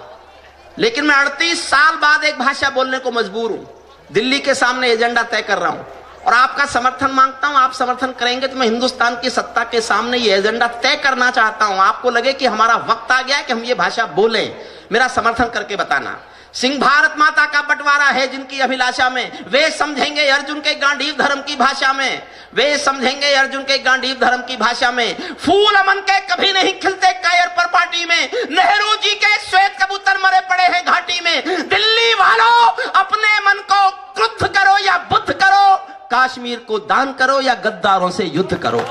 लेकिन मैं 38 साल बाद एक भाषा बोलने को मजबूर हूं। दिल्ली के सामने एजेंडा तय कर रहा हूं और आपका समर्थन मांगता हूं। आप समर्थन करेंगे तो मैं हिंदुस्तान की सत्ता के सामने ये एजेंडा तय करना चाहता हूं। आपको लगे कि हमारा वक्त आ गया है कि हम ये भाषा बोलें, मेरा समर्थन करके बताना। सिंह भारत माता का बंटवारा है जिनकी अभिलाषा में, वे समझेंगे अर्जुन के गांडीव धर्म की भाषा में, वे समझेंगे अर्जुन के गांडीव धर्म की भाषा में। फूल अमन के कभी नहीं खिलते कायर पर पार्टी में, नेहरू जी के श्वेत कबूतर मरे पड़े हैं घाटी में। दिल्ली वालों अपने मन को क्रुद्ध करो या बुद्ध करो, कश्मीर को दान करो या गद्दारों से युद्ध करो।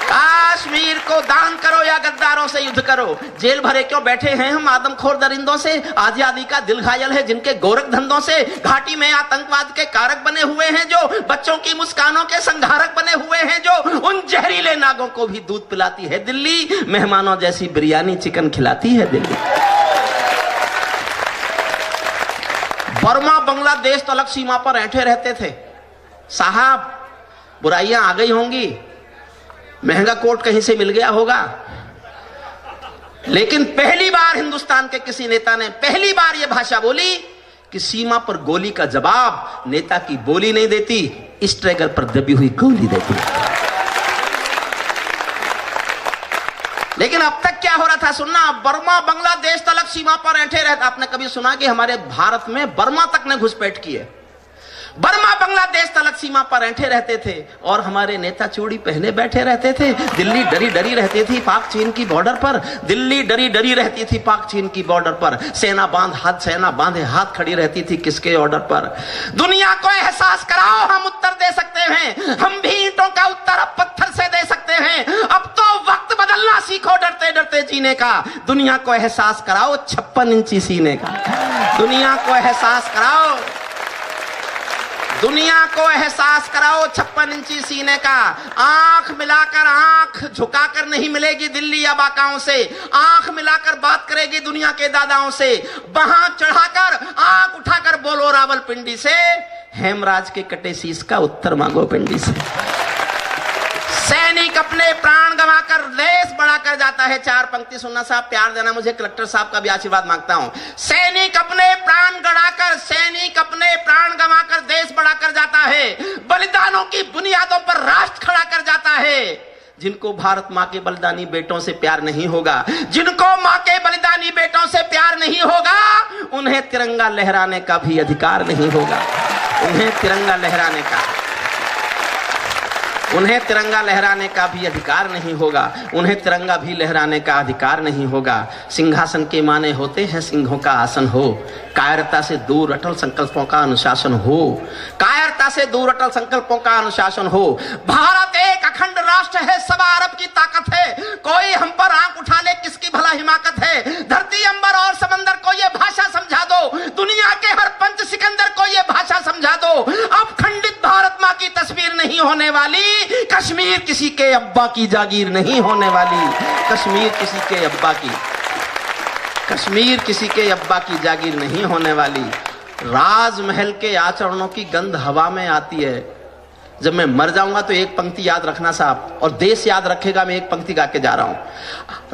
कश्मीर को दान करो या गद्दारों से युद्ध करो। जेल भरे क्यों बैठे हैं हम आदमखोर दरिंदों से, आजादी का दिल घायल है जिनके गोरख धंधों से। घाटी में आतंकवाद के कारक बने हुए हैं जो, बच्चों की मुस्कानों के संघारक बने हुए हैं जो, उन जहरीले नागों को भी दूध पिलाती है दिल्ली, मेहमानों जैसी बिरयानी चिकन खिलाती है दिल्ली। बर्मा बांग्लादेश तो अलग सीमा पर ऐंठे रहते थे। साहब बुराइयां आ गई होंगी, महंगा कोट कहीं से मिल गया होगा, लेकिन पहली बार हिंदुस्तान के किसी नेता ने पहली बार यह भाषा बोली कि सीमा पर गोली का जवाब नेता की बोली नहीं देती, इस ट्रैगर पर दबी हुई गोली देती। लेकिन अब तक क्या हो रहा था सुनना, बर्मा बांग्लादेश तलक सीमा पर ऐंठे रहता। आपने कभी सुना कि हमारे भारत में बर्मा तक ने घुसपैठ की है? बर्मा बांग्लादेश तलक सीमा पर ऐंठे रहते थे और हमारे नेता चूड़ी पहने बैठे रहते थे। दिल्ली डरी डरी रहती थी पाक चीन की बॉर्डर पर, दिल्ली डरी डरी रहती थी पाक चीन की बॉर्डर पर। सेना बांधे हाथ खड़ी रहती थी किसके ऑर्डर पर? दुनिया को एहसास कराओ हम उत्तर दे सकते हैं, हम भी ईंटों का उत्तर अब पत्थर से दे सकते हैं। अब तो वक्त बदलना सीखो डरते डरते जीने का। दुनिया को एहसास कराओ 56 इंची सीने का। दुनिया को एहसास कराओ, दुनिया को एहसास कराओ 56 इंची सीने का। आंख मिलाकर, आंख झुकाकर नहीं मिलेगी दिल्ली अब आकाओं से, आंख मिलाकर बात करेगी दुनिया के दादाओं से। वहां चढ़ाकर आंख उठाकर बोलो रावलपिंडी से, हेमराज के कटे शीश का उत्तर मांगो पिंडी से। सैनिक अपने प्राण गंवाकर देश बड़ा कर जाता है। 4 पंक्ति सुनना साहब, प्यार देना मुझे, कलेक्टर साहब का भी आशीर्वाद मांगता हूं। सैनिक अपने प्राण गंवाकर, सैनिक अपने प्राण गंवाकर देश बड़ा कर जाता है, बलिदानों की बुनियादों पर राष्ट्र खड़ा कर जाता है। जिनको भारत मां के बलिदानी बेटों से प्यार नहीं होगा, जिनको मां के बलिदानी बेटों से प्यार नहीं होगा, उन्हें तिरंगा लहराने का भी अधिकार नहीं होगा। उन्हें तिरंगा लहराने का, उन्हें तिरंगा लहराने का भी अधिकार नहीं होगा। उन्हें तिरंगा भी लहराने का अधिकार नहीं होगा। सिंहासन के माने होते हैं सिंहों का आसन हो, कायरता से दूर अटल संकल्पों का अनुशासन हो, कायरता से दूर अटल संकल्पों का अनुशासन हो। भारत एक अखंड राष्ट्र है, सवा अरब की ताकत है, कोई हम पर आंख उठा ले किसकी भला हिमाकत है। धरती अंबर और समंदर को ये भाषा समझा दो, दुनिया के हर पंच सिकंदर को ये भाषा समझा दो। अब खंडित भारत मां की तस्वीर नहीं होने वाली, कश्मीर किसी के अब्बा की जागीर नहीं होने वाली। कश्मीर किसी के अब्बा की, कश्मीर किसी के अब्बा की जागीर नहीं होने वाली। राजमहल के आचरणों की गंध हवा में आती है। जब मैं मर जाऊंगा तो एक पंक्ति याद रखना साहब, और देश याद रखेगा। मैं एक पंक्ति गा के जा रहा हूं।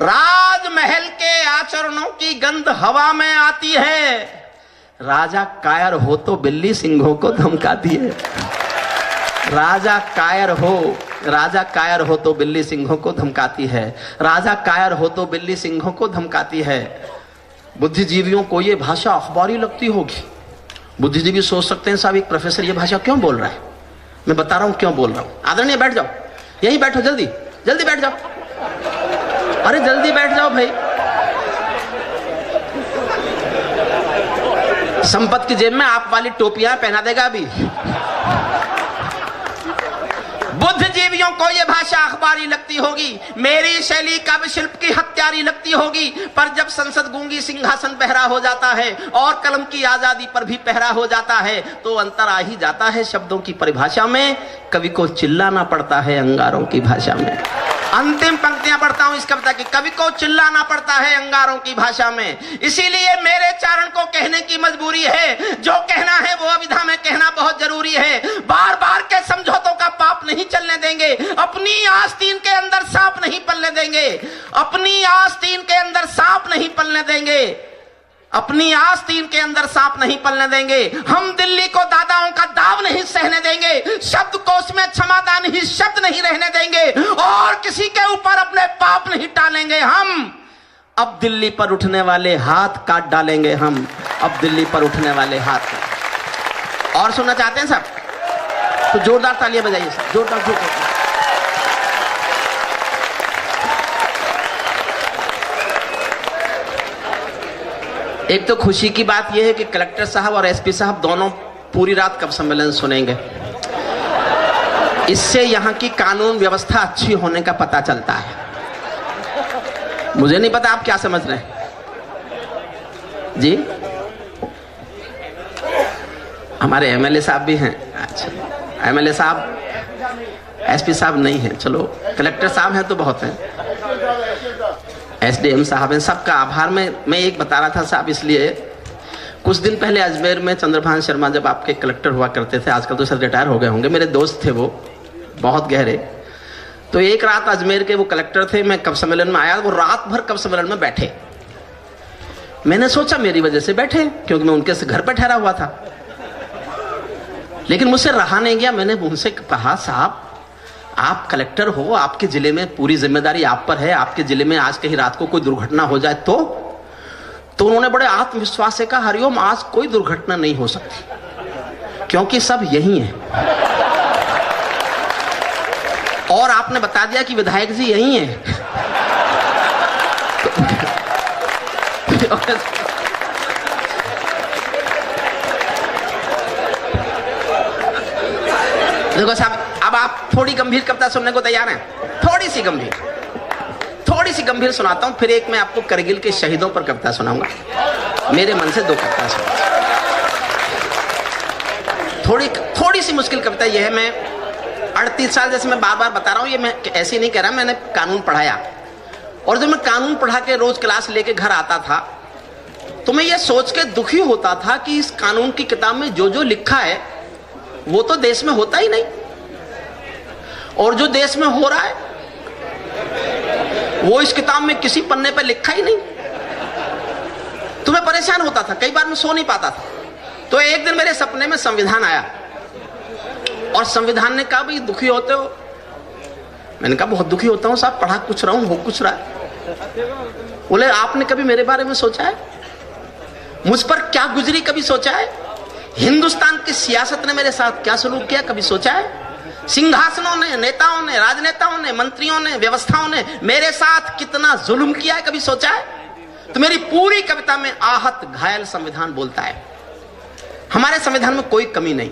राजमहल के आचरणों की गंध हवा में आती है, राजा कायर हो तो बिल्ली सिंहों को धमकाती है। राजा कायर हो, राजा कायर हो तो बिल्ली सिंहों को धमकाती है। राजा कायर हो तो बिल्ली सिंहों को धमकाती है। बुद्धिजीवियों को ये भाषा अखबारी लगती होगी। बुद्धिजीवी सोच सकते हैं साहब एक प्रोफेसर ये भाषा क्यों बोल रहा है। मैं बता रहा हूं क्यों बोल रहा हूं। आदरणीय बैठ जाओ, यहीं बैठो, जल्दी जल्दी बैठ जाओ। अरे जल्दी बैठ जाओ भाई। संपत की जेब में आप वाली टोपियां पहना देगा अभी। बुद्धिजीवियों को यह भाषा अखबारी लगती होगी, मेरी शैली काव्य शिल्प की हत्यारी लगती होगी, पर जब संसद गूंगी सिंहासन पहरा हो जाता है और कलम की आजादी पर भी पहरा हो जाता है तो अंतर आ ही जाता है शब्दों की परिभाषा में। कवि को चिल्लाना पड़ता है अंगारों की भाषा में। अंतिम पंक्तियां पढ़ता हूं इस कविता की। कवि को चिल्लाना पड़ता है अंगारों की भाषा में, इसीलिए मेरे चारण को कहने की मजबूरी है। जो कहना है वो अविधा में कहना बहुत जरूरी है। बार बार के समझौतों का पाप नहीं चलने देंगे, अपनी आस्तीन के अंदर सांप नहीं पलने देंगे, अपनी आस्तीन के अंदर सांप नहीं पलने देंगे, अपनी आस्तीन के अंदर सांप नहीं पलने देंगे। हम दिल्ली को दादाओं का दाव नहीं सहने देंगे, शब्द कोश में क्षमादान ही शब्द नहीं रहने देंगे और किसी के ऊपर अपने पाप नहीं टालेंगे। हम अब दिल्ली पर उठने वाले हाथ काट डालेंगे। हम अब दिल्ली पर उठने वाले हाथ। और सुनना चाहते हैं सब तो जोरदार तालियां बजाइए, जोरदार जोरदार। एक तो खुशी की बात यह है कि कलेक्टर साहब और एसपी साहब दोनों पूरी रात कब सम्मेलन सुनेंगे। इससे यहां की कानून व्यवस्था अच्छी होने का पता चलता है। मुझे नहीं पता आप क्या समझ रहे हैं जी। हमारे एमएलए साहब भी हैं। अच्छा, एमएलए साहब, एसपी साहब नहीं हैं, चलो कलेक्टर साहब हैं तो बहुत हैं, एसडीएम साहब हैं, सबका आभार। मैं एक बता रहा था साहब, इसलिए कुछ दिन पहले अजमेर में चंद्रभान शर्मा जब आपके कलेक्टर हुआ करते थे, आजकल तो सर रिटायर हो गए होंगे, मेरे दोस्त थे वो बहुत गहरे। तो एक रात अजमेर के वो कलेक्टर थे, मैं कब सम्मेलन में आया, वो रात भर कब सम्मेलन में बैठे। मैंने सोचा मेरी वजह से बैठे, क्योंकि मैं उनके घर पर ठहरा हुआ था, लेकिन मुझसे रहा नहीं गया। मैंने उनसे कहा साहब आप कलेक्टर हो, आपके जिले में पूरी जिम्मेदारी आप पर है, आपके जिले में आज कहीं रात को कोई दुर्घटना हो जाए तो उन्होंने बड़े आत्मविश्वास से कहा हरिओम आज कोई दुर्घटना नहीं हो सकती, क्योंकि सब यही हैं। और आपने बता दिया कि विधायक जी यही हैं। देखो साहब, अब आप थोड़ी गंभीर कविता सुनने को तैयार हैं? थोड़ी सी गंभीर सुनाता हूं, फिर एक मैं आपको करगिल के शहीदों पर कविता सुनाऊंगा। मेरे मन से 2 कविता सुना। थोड़ी सी मुश्किल कविता यह है। मैं 38 साल, जैसे मैं बार बार बता रहा हूं, ये मैं ऐसे नहीं कह रहा, मैंने कानून पढ़ाया। और जब मैं कानून पढ़ा के रोज क्लास लेके घर आता था तो मैं ये सोच के दुखी होता था कि इस कानून की किताब में जो जो लिखा है वो तो देश में होता ही नहीं, और जो देश में हो रहा है वो इस किताब में किसी पन्ने पर लिखा ही नहीं। तो मैं परेशान होता था, कई बार मैं सो नहीं पाता था। तो एक दिन मेरे सपने में संविधान आया और संविधान ने कहा, भाई दुखी होते हो? मैंने कहा बहुत दुखी होता हूं साहब, पढ़ा कुछ रहा हूं, हो कुछ रहा है। बोले आपने कभी मेरे बारे में सोचा है? मुझ पर क्या गुजरी कभी सोचा है? हिंदुस्तान की सियासत ने मेरे साथ क्या सलूक किया कभी सोचा है? सिंहासनों ने, नेताओं ने, राजनेताओं ने, मंत्रियों ने, व्यवस्थाओं ने मेरे साथ कितना जुल्म किया है कभी सोचा है? तो मेरी पूरी कविता में आहत घायल संविधान बोलता है। हमारे संविधान में कोई कमी नहीं।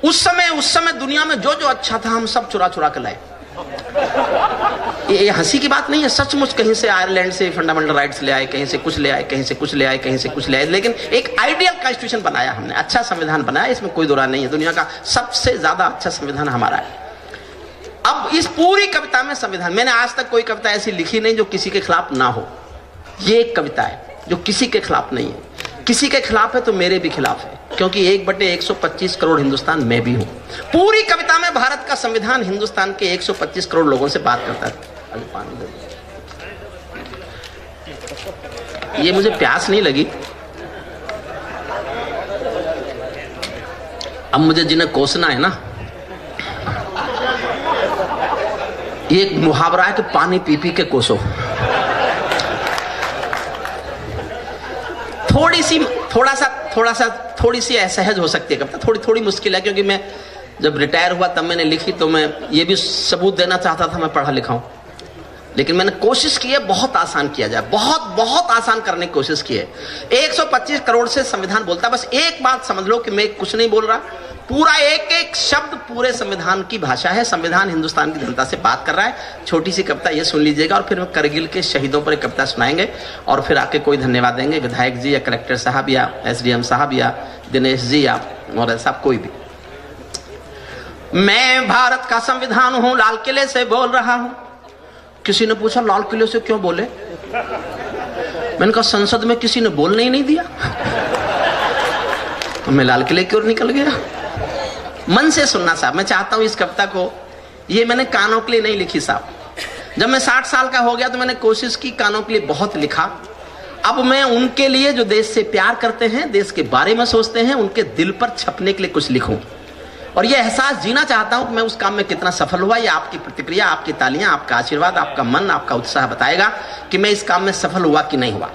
उस समय दुनिया में जो जो अच्छा था हम सब चुरा चुरा कर लाए। ये हंसी की बात नहीं है, सचमुच कहीं से आयरलैंड से फंडामेंटल राइट्स ले आए, कहीं से कुछ ले आए, कहीं से कुछ ले आए, कहीं से कुछ ले आए, लेकिन एक आइडियल कॉन्स्टिट्यूशन बनाया हमने, अच्छा संविधान बनाया, इसमें कोई दो राय नहीं है। दुनिया का सबसे ज्यादा अच्छा संविधान हमारा है। अब इस पूरी कविता में संविधान, मैंने आज तक कोई कविता ऐसी लिखी नहीं जो किसी के खिलाफ ना हो। ये एक कविता है जो किसी के खिलाफ नहीं है। किसी के खिलाफ है तो मेरे भी खिलाफ है, क्योंकि 1/125 करोड़ हिंदुस्तान मैं भी हूं। पूरी कविता में भारत का संविधान हिंदुस्तान के 125 करोड़ लोगों से बात करता है। ये मुझे प्यास नहीं लगी। अब मुझे जिन्हें कोसना है ना, ये एक मुहावरा है कि पानी पी पी के कोसो। थोड़ी सी असहज हो सकती है कविता, थोड़ी मुश्किल है, क्योंकि मैं जब रिटायर हुआ तब मैंने लिखी, तो मैं ये भी सबूत देना चाहता था मैं पढ़ा लिखा हूं। लेकिन मैंने कोशिश की है बहुत आसान किया जाए, बहुत आसान करने की कोशिश की है। 125 करोड़ से संविधान बोलता है। बस एक बात समझ लो कि मैं कुछ नहीं बोल रहा, पूरा एक एक शब्द पूरे संविधान की भाषा है। संविधान हिंदुस्तान की जनता से बात कर रहा है। छोटी सी कविता ये सुन लीजिएगा, और फिर हम करगिल के शहीदों पर एक कविता सुनाएंगे, और फिर आके कोई धन्यवाद देंगे, विधायक जी या कलेक्टर साहब या SDM साहब या दिनेश जी या मौर्य साहब, कोई भी। मैं भारत का संविधान हूं, लाल किले से बोल रहा हूं। किसी ने पूछा लाल किले से क्यों बोले? मैंने कहा संसद में किसी ने बोलने ही नहीं दिया, तो मैं लाल किले की ओर निकल गया। मन से सुनना साहब, मैं चाहता हूं इस कविता को, ये मैंने कानों के लिए नहीं लिखी साहब। जब मैं 60 साल का हो गया तो मैंने कोशिश की, कानों के लिए बहुत लिखा। अब मैं उनके लिए जो देश से प्यार करते हैं, देश के बारे में सोचते हैं, उनके दिल पर छपने के लिए कुछ लिखूं, और यह एहसास जीना चाहता हूं कि मैं उस काम में कितना सफल हुआ। ये आपकी प्रतिक्रिया, आपकी तालियां, आपका आशीर्वाद, आपका मन, आपका उत्साह बताएगा कि मैं इस काम में सफल हुआ कि नहीं हुआ।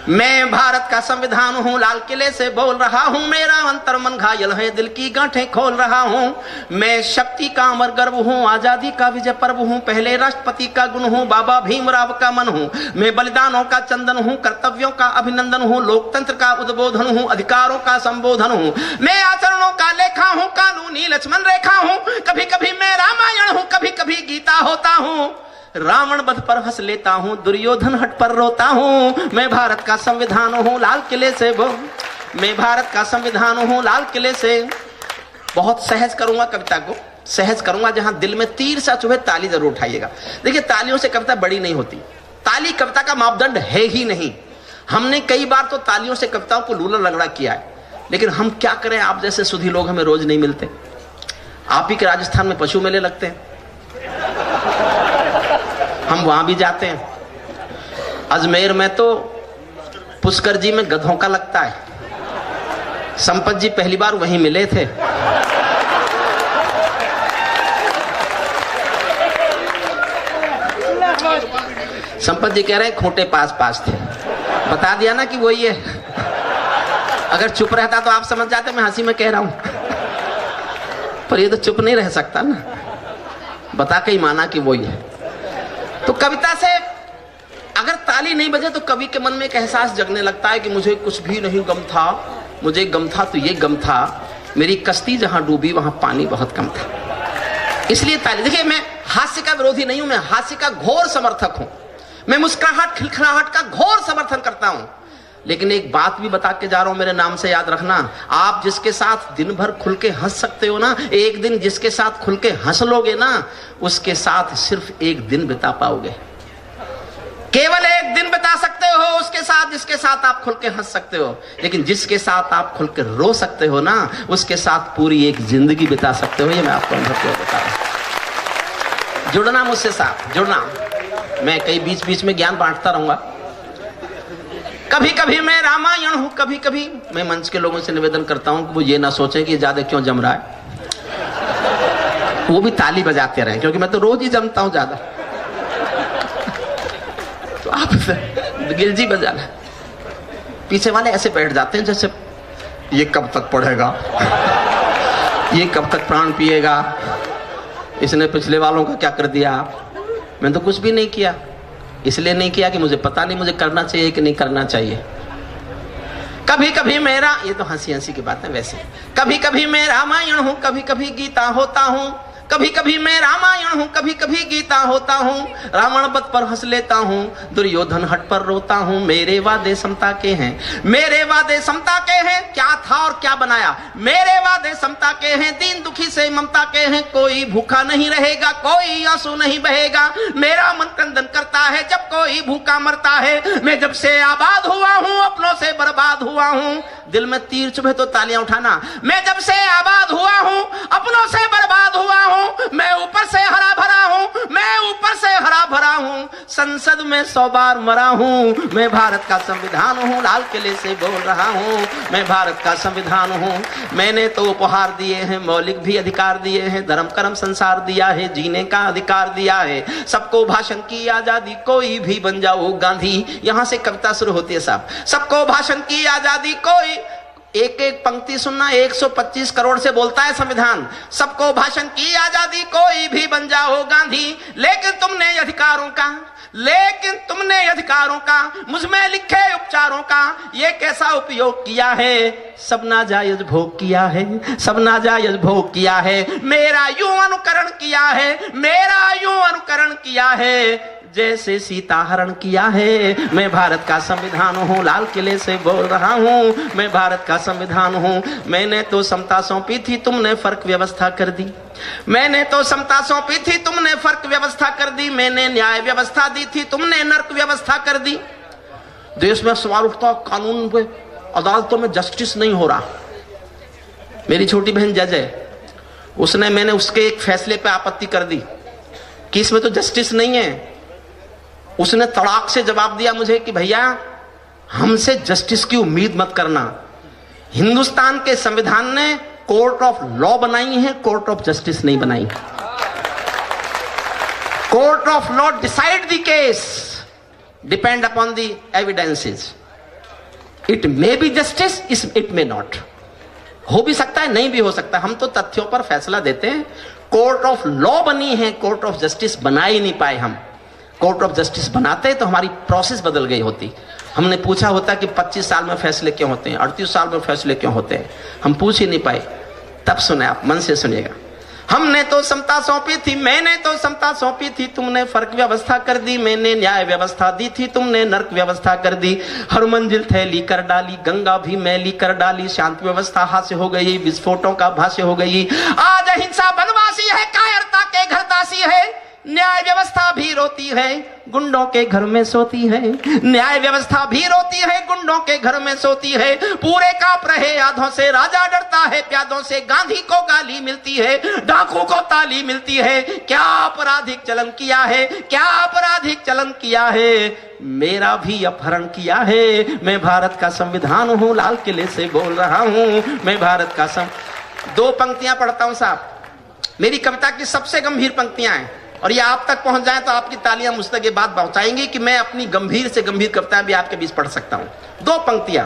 मैं भारत का संविधान हूं, लाल किले से बोल रहा हूं। मेरा अंतर मन घायल है, दिल की गांठें खोल रहा हूं। मैं शक्ति का अमर गर्व हूं, आजादी का विजय पर्व हूं। पहले राष्ट्रपति का गुण हूं, बाबा भीमराव का मन हूं। मैं बलिदानों का चंदन हूं, कर्तव्यों का अभिनंदन हूं। लोकतंत्र का उद्बोधन हूं, अधिकारों का संबोधन हूं। मैं आचरणों का लेखा हूं, कानूनी लक्ष्मण रेखा हूं। कभी कभी मैं रामायण हूं, कभी कभी गीता होता हूं। रावण वध पर हंस लेता हूं, दुर्योधन हट पर रोता हूं। मैं भारत का संविधान हूं, लाल किले से मैं भारत का संविधान हूं, लाल किले से। बहुत सहज करूंगा कविता को, सहज करूंगा, जहां दिल में तीर सा चुभे ताली जरूर उठाइएगा। देखिए, तालियों से कविता बड़ी नहीं होती, ताली कविता का मापदंड है ही नहीं। हमने कई बार तो तालियों से कविताओं को लूला लगड़ा किया है, लेकिन हम क्या करें, आप जैसे सुधी लोग हमें रोज नहीं मिलते। आप ही के राजस्थान में पशु मेले लगते हैं, हम वहां भी जाते हैं। अजमेर में तो पुष्कर जी में गधों का लगता है। संपत जी पहली बार वहीं मिले थे। संपत जी कह रहे हैं खोटे पास थे। बता दिया ना कि वही है। अगर चुप रहता तो आप समझ जाते मैं हंसी में कह रहा हूं। पर ये तो चुप नहीं रह सकता ना, बता के ही माना कि वही है। तो कविता से अगर ताली नहीं बजे तो कवि के मन में एक एहसास जगने लगता है कि मुझे कुछ भी नहीं गम था, मुझे गम था तो ये गम था, मेरी कश्ती जहां डूबी वहां पानी बहुत कम था, इसलिए ताली। देखिए, मैं हास्य का विरोधी नहीं हूं, मैं हास्य का घोर समर्थक हूं, मैं मुस्कुराहट खिलखिलाहट का घोर समर्थन करता हूं। लेकिन एक बात भी बता के जा रहा हूं, मेरे नाम से याद रखना, आप जिसके साथ दिन भर खुल के हंस सकते हो ना, एक दिन जिसके साथ खुल के हंस लोगे ना, उसके साथ सिर्फ एक दिन बिता पाओगे, केवल एक दिन बिता सकते हो उसके साथ जिसके साथ आप खुल के हंस सकते हो। लेकिन जिसके साथ आप खुल के रो सकते हो ना, उसके साथ पूरी एक जिंदगी बिता सकते हो। ये मैं आपको अनुभव से बता रहा हूं। जुड़ना मुझसे साथ, जुड़ना। मैं कई बीच बीच में ज्ञान बांटता रहूंगा। कभी कभी मैं रामायण हूं, कभी कभी मैं मंच के लोगों से निवेदन करता हूं कि वो ये ना सोचें कि ज्यादा क्यों जम रहा है, वो भी ताली बजाते रहे, क्योंकि मैं तो रोज ही जमता हूं ज्यादा। तो आप गिलजी बजाना, पीछे वाले ऐसे बैठ जाते हैं जैसे ये कब तक पढ़ेगा, ये कब तक प्राण पिएगा, इसने पिछले वालों का क्या कर दिया। मैंने तो कुछ भी नहीं किया, इसलिए नहीं किया कि मुझे पता नहीं मुझे करना चाहिए कि नहीं करना चाहिए। कभी कभी मेरा, ये तो हंसी हंसी की बात है वैसे, कभी कभी मैं रामायण हूं, कभी कभी गीता होता हूं, कभी कभी मैं रामायण हूं, कभी कभी गीता होता हूं, रावण वध पर हंस लेता हूं, दुर्योधन हट पर रोता हूं, मेरे वादे समता के हैं, मेरे वादे समता के हैं, क्या था और क्या बनाया, मेरे वादे समता के हैं, दीन दुखी से ममता के हैं, कोई भूखा नहीं रहेगा, कोई आंसू नहीं बहेगा, मेरा मन क्रंदन करता है जब कोई भूखा मरता है, मैं जब से आबाद हुआ हूं अपनों से बर्बाद हुआ हूं। दिल में तीर चुभे तो तालियां उठाना। मैं जब से आबाद हुआ हूं अपनों से बर्बाद हुआ हूं, मैं ऊपर से हरा भरा हूं, मैं ऊपर से हरा भरा हूं, संसद में 100 बार मरा हूं, मैं भारत का संविधान हूं, लाल किले से बोल रहा हूं, मैं भारत का संविधान हूं। मैंने तो उपहार दिए हैं, मौलिक भी अधिकार दिए हैं, धर्म कर्म संसार दिया है, जीने का अधिकार दिया है, सबको भाषण की आजादी, कोई भी बन जाओ गांधी। यहां से कविता शुरू होती है साहब, सबको भाषण की आजादी, कोई एक एक पंक्ति सुनना, 125 करोड़ से बोलता है संविधान, सबको भाषण की आजादी, कोई भी बन जाओ गांधी, लेकिन तुमने अधिकारों का मुझ में लिखे उपचारों का ये कैसा उपयोग किया है, सब नाजायज भोग किया है, सब नाजायज भोग किया है, मेरा यूं अनुकरण किया है, मेरा यूं अनुकरण किया है जैसे सीता हरण किया है। मैं भारत का संविधान हूँ, लाल किले से बोल रहा हूँ, मैं भारत का संविधान हूँ। मैंने तो समता सौंपी थी, तुमने फर्क व्यवस्था कर दी, मैंने तो समता सौंपी थी, तुमने फर्क व्यवस्था कर दी, मैंने न्याय व्यवस्था दी थी, तुमने नर्क व्यवस्था कर दी। देश में सवाल उठता, कानून पे अदालतों में जस्टिस नहीं हो रहा। मेरी छोटी बहन जज है, उसने, मैंने उसके एक फैसले पे आपत्ति कर दी कि इसमें तो जस्टिस नहीं है। उसने तड़ाक से जवाब दिया मुझे कि भैया हमसे जस्टिस की उम्मीद मत करना, हिंदुस्तान के संविधान ने कोर्ट ऑफ लॉ बनाई है, कोर्ट ऑफ जस्टिस नहीं बनाई। Court of law decide the case, depend upon the evidences, it may be justice, it may not, हो भी सकता है नहीं भी हो सकता, हम तो तथ्यों पर फैसला देते हैं। कोर्ट ऑफ लॉ बनी है, कोर्ट ऑफ जस्टिस बना ही नहीं पाए हम। कोर्ट ऑफ जस्टिस बनाते तो हमारी प्रोसेस बदल गई होती। हमने पूछा होता कि 25 साल में फैसले क्यों होते हैं, 38 साल में फैसले क्यों होते हैं, हम पूछ ही नहीं पाए। तब सुने, आप मन से सुनिएगा। हमने तो समता सौंपी थी, मैंने तो समता सौंपी थी, तुमने फर्क व्यवस्था कर दी, मैंने न्याय व्यवस्था दी थी, तुमने नर्क व्यवस्था कर दी। हर मंजिल थैली कर डाली, गंगा भी मैली कर डाली, शांति व्यवस्था हास्य हो गई, विस्फोटों का भाष्य हो गई। आज अहिंसा बनवासी है, कायरता के घरदासी है, न्याय व्यवस्था भी रोती है, गुंडों के घर में सोती है, न्याय व्यवस्था भी रोती है, गुंडों के घर में सोती है। पूरे कांप रहे आधों से, राजा डरता है प्यादों से, गांधी को गाली मिलती है, डाकू को ताली मिलती है। क्या आपराधिक चलन किया है, क्या आपराधिक चलन किया है, मेरा भी अपहरण किया है। मैं भारत का संविधान हूँ, लाल किले से बोल रहा हूँ, मैं भारत का 2 पंक्तियां पढ़ता हूं साहब, मेरी कविता की सबसे गंभीर पंक्तियां हैं, और ये आप तक पहुंच जाए तो आपकी तालियां मुझ तक ये बात पहुंचाएंगी कि मैं अपनी गंभीर से गंभीर कविताएं भी आपके बीच पढ़ सकता हूं। 2 पंक्तियां।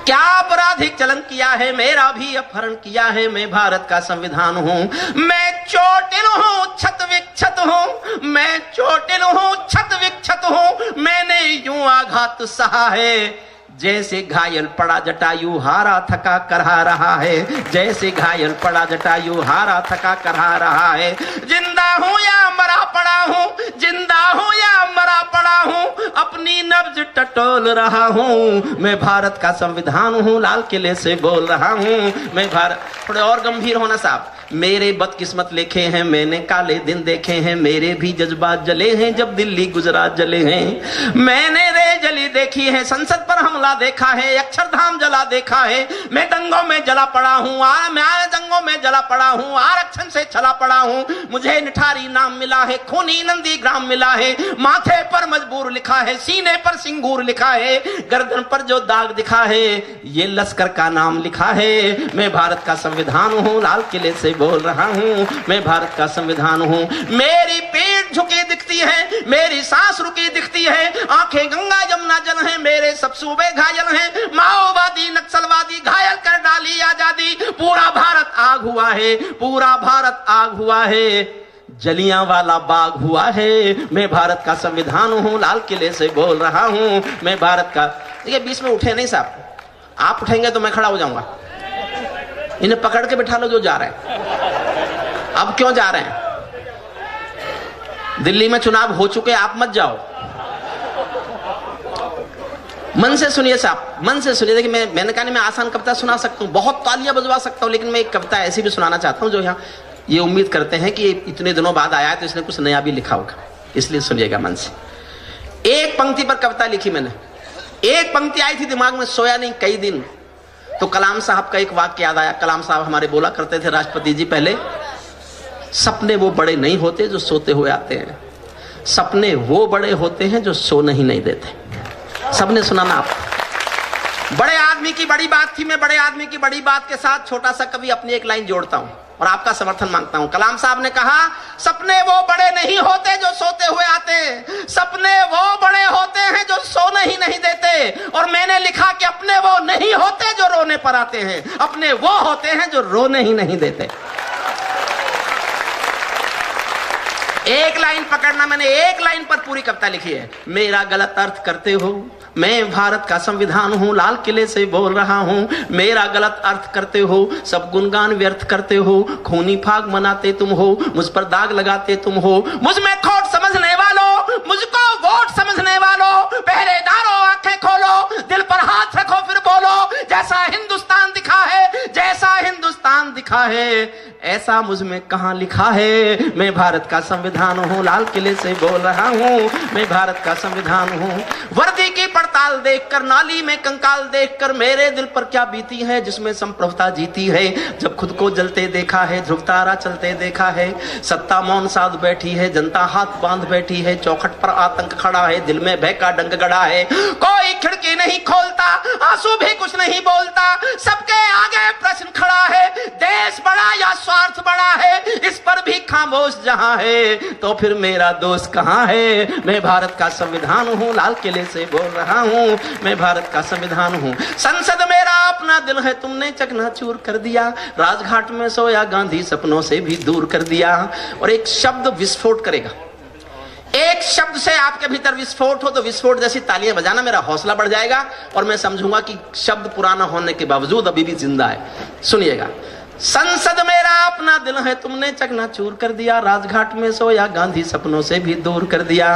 क्या आपराधिक चलन किया है, मेरा भी अपहरण किया है। मैं भारत का संविधान हूं, मैं चोटिल हूं, क्षत विक्षत हूं, मैं चोटिल हूं, क्षत विक्षत हूं। मैंने यूं आघात सहा है जैसे घायल पड़ा जटायु हारा थका करहा रहा है, जैसे घायल पड़ा जटायु हारा थका करहा रहा है। जिंदा हूं या मरा पड़ा हूं, जिंदा हूं या मरा पड़ा हूं, अपनी नब्ज टटोल रहा हूं। मैं भारत का संविधान हूं, लाल किले से बोल रहा हूं। मैं भारत, थोड़े और गंभीर होना साहब। मेरे बदकिस्मत लिखे हैं, मैंने काले दिन देखे हैं, मेरे भी जज्बात जले हैं जब दिल्ली गुजरात जले हैं। मैंने रे जली देखी है, संसद पर हमला देखा है, अक्षरधाम जला देखा है। मैं दंगों में जला पड़ा हूँ, मैं दंगों में जला पड़ा हूँ, आरक्षण से छला पड़ा हूँ। मुझे निठारी नाम मिला है, खूनी नंदी ग्राम मिला है। माथे पर मजबूर लिखा है, सीने पर सिंगूर लिखा है, गर्दन पर जो दाग दिखा है ये लश्कर का नाम लिखा है। मैं भारत का संविधान हूँ, लाल किले से बोल रहा हूं। मैं भारत का संविधान हूं। मेरी पीठ झुकी दिखती है, मेरी सांस रुकी दिखती है, आंखें गंगा यमुना जल हैं, मेरे सब सूबे घायल हैं। माओवादी नक्सलवादी घायल कर डाली आजादी। पूरा भारत आग हुआ है, पूरा भारत आग हुआ है, जलियांवाला बाग हुआ है। मैं भारत का संविधान हूं, लाल किले से बोल रहा हूं। मैं भारत का, देखिए बीच में उठे नहीं साहब, आप उठेंगे तो मैं खड़ा हो जाऊंगा। इन्हें पकड़ के बिठा लो जो जा रहे हैं। अब क्यों जा रहे हैं? दिल्ली में चुनाव हो चुके, आप मत जाओ। मन से सुनिए साहब, मन से सुनिए। देखिए मैंने कहा नहीं, मैं आसान कविता सुना सकता हूं, बहुत तालियां बजवा सकता हूं, लेकिन मैं एक कविता ऐसी भी सुनाना चाहता हूं जो यहाँ ये उम्मीद करते हैं कि इतने दिनों बाद आया है तो इसने कुछ नया भी लिखा होगा, इसलिए सुनिएगा मन से। एक पंक्ति पर कविता लिखी मैंने, एक पंक्ति आई थी दिमाग में, सोया नहीं कई दिन, तो कलाम साहब का एक वाक्य याद आया। कलाम साहब हमारे बोला करते थे, राष्ट्रपति जी पहले, सपने वो बड़े नहीं होते जो सोते हुए आते हैं, सपने वो बड़े होते हैं जो सोने ही नहीं देते। सबने सुना ना आप? बड़े आदमी की बड़ी बात थी। मैं बड़े आदमी की बड़ी बात के साथ छोटा सा कभी अपनी एक लाइन जोड़ता हूं और आपका समर्थन मांगता हूं। कलाम साहब ने कहा, सपने वो बड़े नहीं होते जो सोते हुए आते, सपने वो बड़े होते हैं जो सोने ही नहीं देते। और मैंने लिखा कि अपने वो नहीं होते जो रोने पर आते हैं, अपने वो होते हैं जो रोने ही नहीं देते। एक लाइन पकड़ना, मैंने एक लाइन पर पूरी कविता लिखी है। मेरा गलत अर्थ करते हो, मैं भारत का संविधान हूं, लाल किले से बोल रहा हूं। मेरा गलत अर्थ करते हो, सब गुणगान व्यर्थ करते हो, खूनी फाग मनाते तुम हो, मुझ पर दाग लगाते तुम हो। मुझ में खोट समझने वालों, मुझको वोट समझने वालों, पहरेदारों आंखें खोलो, दिल पर हाथ रखो फिर बोलो। जैसा हिंदुस्तान दिखा है, जैसा हिंदुस्तान दिखा है, ऐसा मुझ में कहां लिखा है। मैं भारत का संविधान हूं, लाल किले से बोल रहा हूं। मैं भारत का संविधान हूं। वर्दी की पड़ताल देखकर, नाली में कंकाल देखकर मेरे दिल पर क्या बीती है, जिसमें संप्रभुता जीती है। जब खुद को जलते देखा है, ध्रुव तारा चलते देखा है, सत्ता मौन साध बैठी है, जनता हाथ बांध बैठी है, चौखट पर आतंक खड़ा है, दिल में भय का डंक गड़ा है। कोई खिड़की नहीं खोलता, आंसू भी कुछ नहीं बोलता, सबके आगे प्रश्न खड़ा है, देश बड़ा या स्वार्थ बड़ा है, इस पर भी खामोश जहां है, तो फिर मेरा दोस्त कहां है। मैं भारत का संविधान हूं, लाल किले से बोल रहा हूं। मैं भारत का संविधान हूं। संसद मेरा अपना दिल है, तुमने चकनाचूर कर दिया, राजघाट में सोया गांधी सपनों से भी दूर कर दिया। और एक शब्द विस्फोट करेगा, एक शब्द से आपके भीतर विस्फोट हो तो विस्फोट जैसी तालियां बजाना, मेरा हौसला बढ़ जाएगा और मैं समझूंगा कि शब्द पुराना होने के बावजूद अभी भी जिंदा है। सुनिएगा। संसद मेरा अपना दिल है, तुमने चकनाचूर कर दिया, राजघाट में सोया गांधी सपनों से भी दूर कर दिया।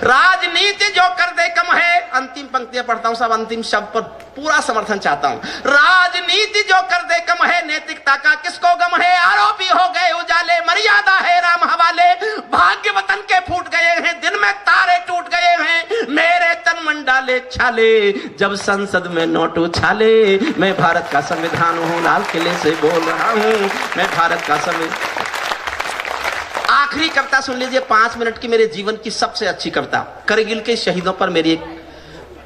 राजनीति जो कर दे कम है, अंतिम पंक्तियां पढ़ता हूं, सब अंतिम शब्द पर पूरा समर्थन चाहता हूं। राजनीति जो कर दे कम है, नैतिकता का किसको गम है, आरोपी हो गए उजाले, मर्यादा है राम हवाले, भाग्य वतन के फूट गए हैं, दिन में तारे टूट गए हैं, मेरे तन मन डाले छाले, जब संसद में नोट उछाले। मैं भारत का संविधान हूं, लाल किले से बोल रहा हूं। मैं भारत का संविधान। आखिरी कविता सुन लीजिए, 5 मिनट की मेरे जीवन की सबसे अच्छी कविता, करगिल के शहीदों पर मेरी एक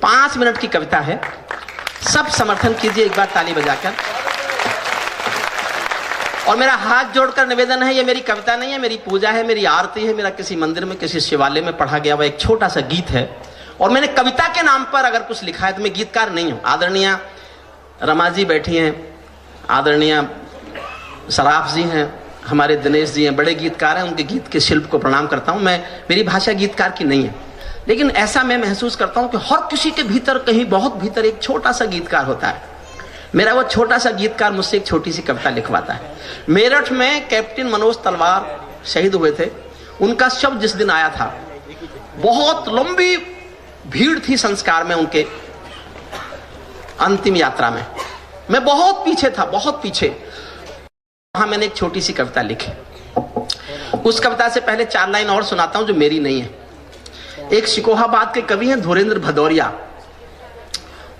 5 मिनट की कविता है। सब समर्थन कीजिए एक बार ताली बजाकर। और मेरा हाथ जोड़कर निवेदन है, ये मेरी कविता नहीं है, मेरी पूजा है, मेरी आरती है, मेरा किसी मंदिर में किसी शिवालय में पढ़ा गया हुआ एक छोटा सा गीत है। और मैंने कविता के नाम पर अगर कुछ लिखा है तो मैं गीतकार नहीं हूं। आदरणीय रमा जी बैठी हैं, आदरणीय सराफ जी हैं, हमारे दिनेश जी हैं, बड़े गीतकार हैं, उनके गीत के शिल्प को प्रणाम करता हूं। मेरी भाषा गीतकार की नहीं है, लेकिन ऐसा मैं महसूस करता हूं कि हर किसी के भीतर, कहीं बहुत भीतर एक छोटा सा गीतकार होता है। मेरा वो छोटा सा गीतकार मुझसे एक छोटी सी कविता लिखवाता है। मेरठ में कैप्टन मनोज तलवार शहीद हुए थे, उनका शव जिस दिन आया था, बहुत लंबी भीड़ थी संस्कार में, उनके अंतिम यात्रा में। मैं बहुत पीछे था, बहुत पीछे। वहां मैंने एक छोटी सी कविता लिखी। उस कविता से पहले 4 लाइन और सुनाता हूं जो मेरी नहीं है। एक शिकोहाबाद के कवि हैं धुरेंद्र भदौरिया,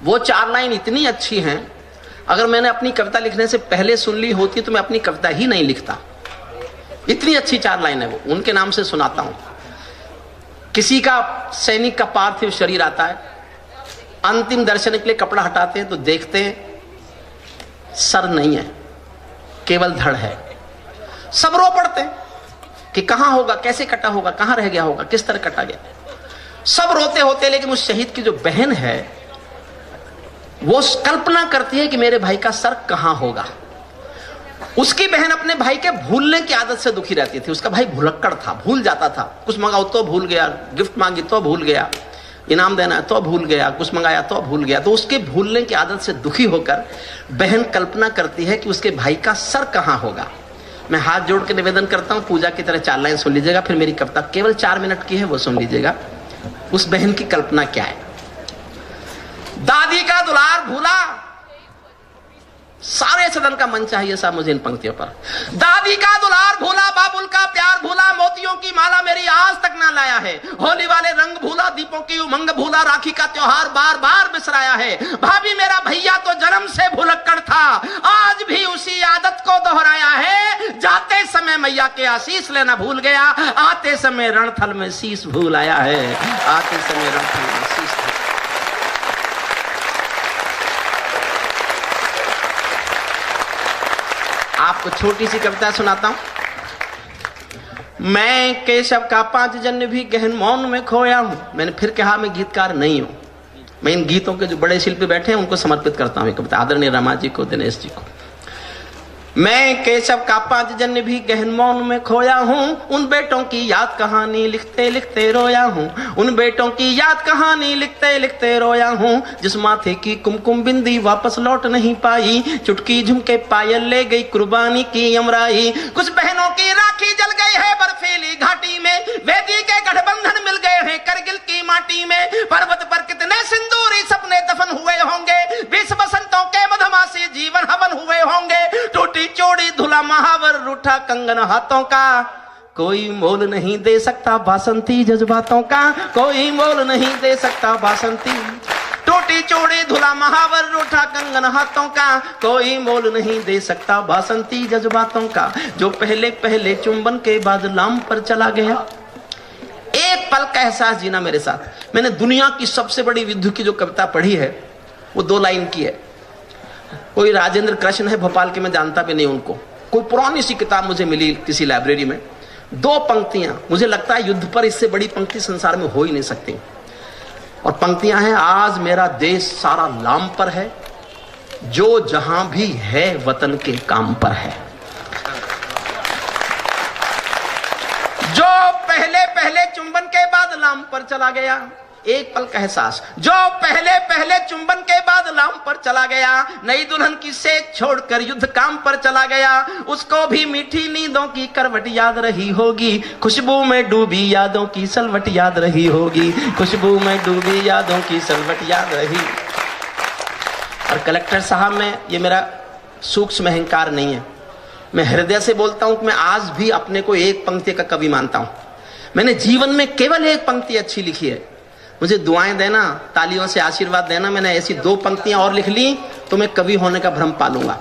वो 4 लाइन इतनी अच्छी हैं, अगर मैंने अपनी कविता लिखने से पहले सुन ली होती तो मैं अपनी कविता ही नहीं लिखता। इतनी अच्छी 4 लाइन है वो, उनके नाम से सुनाता हूं। किसी का सैनिक का पार्थिव शरीर आता है, अंतिम दर्शन के लिए कपड़ा हटाते हैं तो देखते हैं सर नहीं है, केवल धड़ है। सब रो पड़ते हैं कि कहां होगा, कैसे कटा होगा, कहां रह गया होगा, किस तरह कटा गया। सब रोते होते, लेकिन उस शहीद की जो बहन है वो कल्पना करती है कि मेरे भाई का सर कहां होगा। उसकी बहन अपने भाई के भूलने की आदत से दुखी रहती थी। उसका भाई भुलक्कड़ था, भूल जाता था, कुछ मंगाओ तो भूल गया, गिफ्ट मांगी तो भूल गया, इनाम देना है तो भूल गया, कुछ मंगाया तो भूल गया। तो उसके भूलने की आदत से दुखी होकर बहन कल्पना करती है कि उसके भाई का सर कहां होगा। मैं हाथ जोड़ के निवेदन करता हूं, पूजा की तरह 4 लाइन सुन लीजिएगा, फिर मेरी कविता केवल 4 मिनट की है, वो सुन लीजिएगा। उस बहन की कल्पना क्या है। दादी का दुलार भूला, सारे सदन का मन चाहिए साहब मुझे इन पंक्तियों पर। दादी का दुलार भूला, बाबुल का प्यार भूला, मोतियों की माला मेरी आज तक ना लाया है। होली वाले रंग भूला, दीपों की उमंग भूला, राखी का त्योहार बार बार बिसराया है। भाभी मेरा भैया तो जन्म से भुलक्कड़ था, आज भी उसी आदत को दोहराया है। जाते समय मैया के आशीष लेना भूल गया, आते समय रणथल में शीश भूल आया है। आते समय रणथल में शीश। आपको छोटी सी कविता सुनाता हूं। मैं केशव का 5 जन्म भी गहन मौन में खोया हूं। मैंने फिर कहा मैं गीतकार नहीं हूं, मैं इन गीतों के जो बड़े शिल्पी बैठे हैं उनको समर्पित करता हूं कविता, आदरणीय रमा जी को, दिनेश जी को। मैं केशव का 5 जन्म भी गहन मौन में खोया हूं, उन बेटों की याद कहानी लिखते लिखते रोया हूं। उन बेटों की याद कहानी लिखते लिखते रोया हूं, जिस माथे की कुमकुम बिंदी वापस लौट नहीं पाई, चुटकी झुमके पायल ले गई कुर्बानी की यमराई। कुछ बहनों की राखी जल गई है बर्फीली घाटी में, वेदी के गठबंधन मिल गए हैं करगिल की माटी में। पर्वत पर कितने सिंदूरी सपने दफन हुए होंगे, 20 बसंतों के मधुमासी जीवन हवन हुए होंगे। टूटी चोड़ी धुला महावर रूठा कंगन हाथों का, कोई मोल नहीं दे सकता बासंती जज्बातों का, कोई मोल नहीं दे सकता बासंती। टूटी चोड़ी धुला महावर रूठा कंगन हाथों का, कोई मोल नहीं दे सकता बासंती जज्बातों का। जो पहले पहले चुंबन के बाद लाम पर चला गया, एक पल का एहसास जीना मेरे साथ। मैंने दुनिया की सबसे बड़ी विद्युत की जो कविता पढ़ी है वो 2 लाइन की है। कोई राजेंद्र कृष्ण है भोपाल के, मैं जानता भी नहीं उनको, कोई पुरानी सी किताब मुझे मिली किसी लाइब्रेरी में, 2 पंक्तियां, मुझे लगता है युद्ध पर इससे बड़ी पंक्ति संसार में हो ही नहीं सकती। और पंक्तियां हैं, आज मेरा देश सारा लाम पर है, जो जहां भी है वतन के काम पर है। जो पहले पहले चुंबन के बाद लाम पर चला गया, एक पल का एहसास। जो पहले पहले चुंबन के बाद लाम पर चला गया, नई दुल्हन की सेज छोड़कर युद्ध काम पर चला गया, उसको भी मीठी नींदों की करवट याद रही होगी, खुशबू में डूबी यादों की सलवट याद रही होगी, खुशबू में डूबी यादों की सलवट याद रही। और कलेक्टर साहब में ये मेरा सूक्ष्म अहंकार नहीं है, मैं हृदय से बोलता हूं कि मैं आज भी अपने को एक पंक्ति का कवि मानता हूं। मैंने जीवन में केवल एक पंक्ति अच्छी लिखी है, मुझे दुआएं देना, तालियों से आशीर्वाद देना। मैंने ऐसी 2 पंक्तियां और लिख ली तो मैं कवि होने का भ्रम पालूंगा।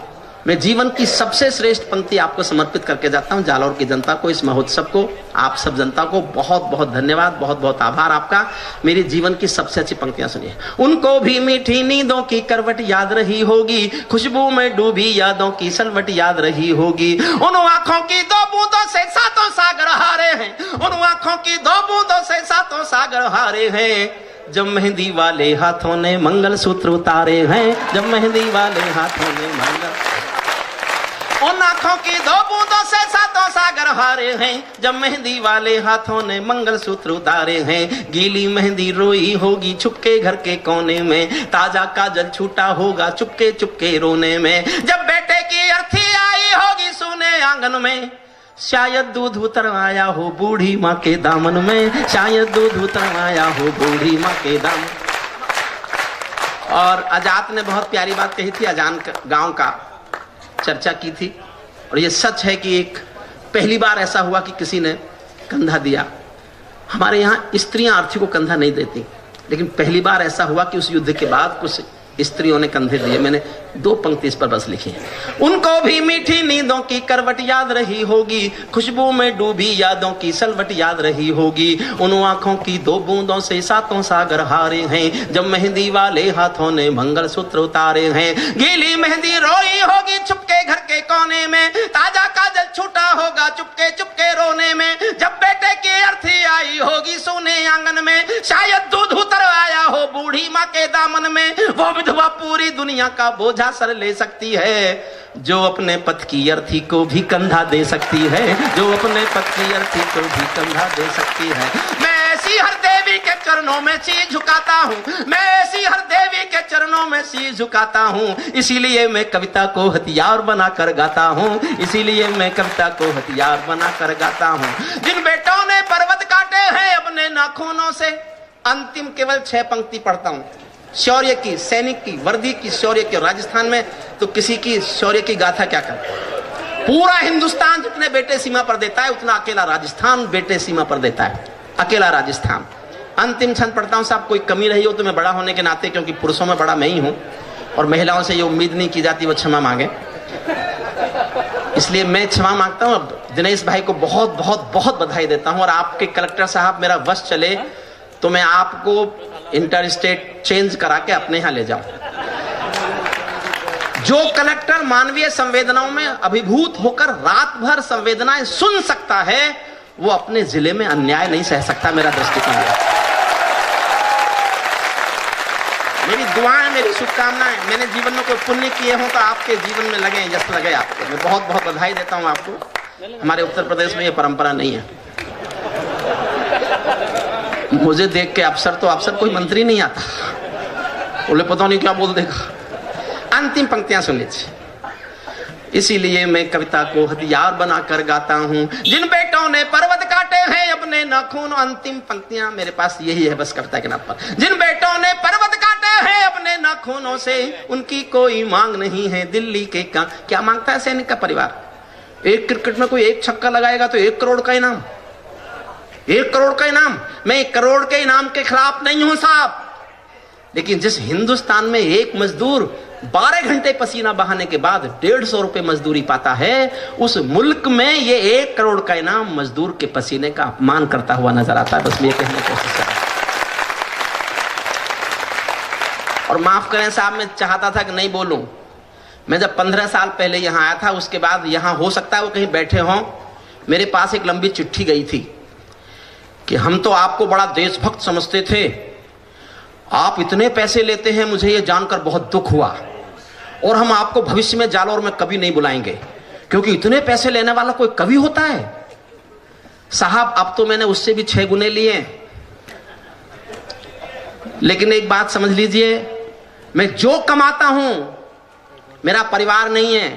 मैं जीवन की सबसे श्रेष्ठ पंक्ति आपको समर्पित करके जाता हूं, जालौर की जनता को, इस महोत्सव को, आप सब जनता को बहुत बहुत धन्यवाद, बहुत बहुत आभार आपका। मेरी जीवन की सबसे अच्छी पंक्तियां सुनिए। उनको भी मीठी नींदों की करवट याद रही होगी, खुशबू में डूबी यादों की सलवट याद रही होगी। उन आंखों की 2 बूंदों से 7 सागर हारे हैं, उन आंखों की 2 बूंदों से 7 सागर हारे हैं। जब मेहंदी वाले हाथों ने मंगलसूत्र उतारे हैं, जब मेहंदी वाले हाथों ने उन आंखों की 2 बूंदों से 7 सागर हारे हैं, जब मेहंदी वाले हाथों ने मंगलसूत्र उतारे हैं। गीली मेहंदी रोई होगी छुपके घर के कोने में, ताजा काजल छूटा होगा चुपके चुपके रोने में। जब बेटे की अर्थी आई होगी सोने आंगन में, शायद दूध उतर आया हो बूढ़ी माँ के दामन में, शायद दूध उतर आया हो बूढ़ी माँ के दामन। और आजाद ने बहुत प्यारी बात कही थी, अजान गांव का चर्चा की थी। और ये सच है कि एक पहली बार ऐसा हुआ कि किसी ने कंधा दिया। हमारे यहाँ स्त्रियां अर्थी को कंधा नहीं देती, लेकिन पहली बार ऐसा हुआ कि उस युद्ध के बाद कुछ स्त्रियों ने कंधे दिए। मैंने 2 पंक्ति इस पर बस लिखी है। उनको भी मीठी नींदों की करवट याद रही होगी, खुशबू में डूबी यादों की सलवट याद रही होगी। उन आंखों की 2 बूंदों से 7 सागर हारे हैं, जब मेहंदी वाले हाथों ने मंगलसूत्र उतारे हैं। गीली मेहंदी रोई होगी छुपके घर के कोने में, ताजा काजल छूटा होगा चुपके चुपके रोने में। जब बेटे की अर्थी आई होगी सोने आंगन में, शायद दूध उतर आया हो बूढ़ी माँ के दामन में। वो विधवा पूरी दुनिया का बोझा सर ले सकती है, जो अपने पति की अर्थी को भी कंधा दे सकती है, जो अपने पति की अर्थी को भी कंधा दे सकती है। मैं ऐसी हर देवी के चरणों में शीश झुकाता हूँ, मैं ऐसी हर देवी के चरणों में शीश झुकाता हूँ। इसीलिए मैं कविता को हथियार बना कर गाता हूँ, इसीलिए मैं कविता को हथियार बना कर गाता हूँ। जिन बेटों ने पर्वत काटे हैं अपने नाखूनों से, अंतिम केवल 6 पंक्ति पढ़ता हूँ। शौर्य की, सैनिक की, वर्दी की शौर्य की। राजस्थान में तो किसी की शौर्य की गाथा क्या कर, पूरा हिंदुस्तान जितने बेटे सीमा पर देता है उतना अकेला राजस्थान बेटे सीमा पर देता है, अकेला राजस्थान। अंतिम छंद पढ़ता हूं साहब, कोई कमी रही हो तो मैं बड़ा होने के नाते, क्योंकि पुरुषों में बड़ा मैं ही हूं और महिलाओं से ये उम्मीद नहीं की जाती वो क्षमा मांगे, इसलिए मैं क्षमा मांगता हूं। दिनेश भाई को बहुत बहुत बहुत बधाई देता हूं। और आपके कलेक्टर साहब मेरा वश चले तो मैं आपको इंटर स्टेट चेंज करा के अपने यहां ले जाऊं। जो कलेक्टर मानवीय संवेदनाओं में अभिभूत होकर रात भर संवेदनाएं सुन सकता है, वो अपने जिले में अन्याय नहीं सह सकता। मेरा दृष्टिकोण है। मेरी दुआएं, मेरी शुभकामनाएं, मैंने जीवन में कोई पुण्य किए हों तो आपके जीवन में लगे, यश लगे आपको। मैं बहुत बहुत बधाई देता हूं आपको। हमारे उत्तर प्रदेश में ये परंपरा नहीं है। मुझे देख के अफसर कोई मंत्री नहीं आता, बोले पता नहीं क्या बोल देगा। अंतिम पंक्तियां सुन लीजिए। इसीलिए मैं कविता को हथियार बनाकर गाता हूं, जिन बेटों ने पर्वत काटे हैं अपने नाखून। अंतिम पंक्तियां मेरे पास यही है बस कविता के नाम पर। जिन बेटों ने पर्वत काटे हैं अपने नाखूनों से, उनकी कोई मांग नहीं है दिल्ली के का। क्या मांगता है सैनिक का परिवार? एक क्रिकेट में कोई 1 छक्का लगाएगा तो 1 करोड़ का इनाम, 1 करोड़ का इनाम। मैं 1 करोड़ के इनाम के खिलाफ नहीं हूं साहब, लेकिन जिस हिंदुस्तान में एक मजदूर 12 घंटे पसीना बहाने के बाद 150 रुपए मजदूरी पाता है, उस मुल्क में ये 1 करोड़ का इनाम मजदूर के पसीने का अपमान करता हुआ नजर आता है। बस मैं ये कहने की कोशिश कर रहा हूं। और माफ करें साहब, मैं चाहता था कि नहीं बोलूं। मैं जब 15 साल पहले यहां आया था, उसके बाद यहां हो सकता है वो कहीं बैठे हों, मेरे पास एक लंबी चिट्ठी गई थी कि हम तो आपको बड़ा देशभक्त समझते थे, आप इतने पैसे लेते हैं, मुझे ये जानकर बहुत दुख हुआ, और हम आपको भविष्य में जालौर में कभी नहीं बुलाएंगे, क्योंकि इतने पैसे लेने वाला कोई कवि होता है। साहब अब तो मैंने उससे भी 6 गुने लिए। लेकिन एक बात समझ लीजिए, मैं जो कमाता हूं, मेरा परिवार नहीं है,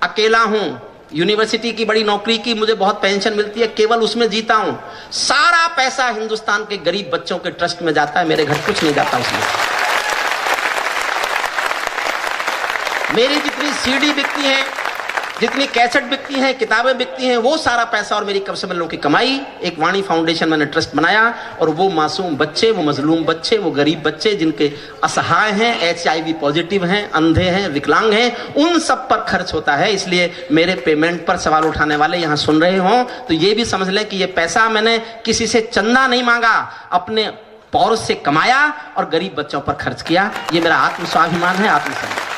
अकेला हूं, यूनिवर्सिटी की बड़ी नौकरी की मुझे बहुत पेंशन मिलती है, केवल उसमें जीता हूं। सारा पैसा हिंदुस्तान के गरीब बच्चों के ट्रस्ट में जाता है, मेरे घर कुछ नहीं जाता उसमें। मेरी जितनी सीडी बिकती हैं, जितनी कैसेट बिकती हैं, किताबें बिकती हैं, वो सारा पैसा और मेरी कब से मिलों की कमाई, एक वाणी फाउंडेशन मैंने ट्रस्ट बनाया, और वो मासूम बच्चे, वो मजलूम बच्चे, वो गरीब बच्चे जिनके असहाय हैं, HIV पॉजिटिव हैं, अंधे हैं, विकलांग हैं, उन सब पर खर्च होता है। इसलिए मेरे पेमेंट पर सवाल उठाने वाले यहाँ सुन रहे हों तो ये भी समझ लें कि ये पैसा मैंने किसी से चंदा नहीं मांगा, अपने पौरुष से कमाया और गरीब बच्चों पर खर्च किया। ये मेरा आत्म स्वाभिमान है, आत्मसम्मान।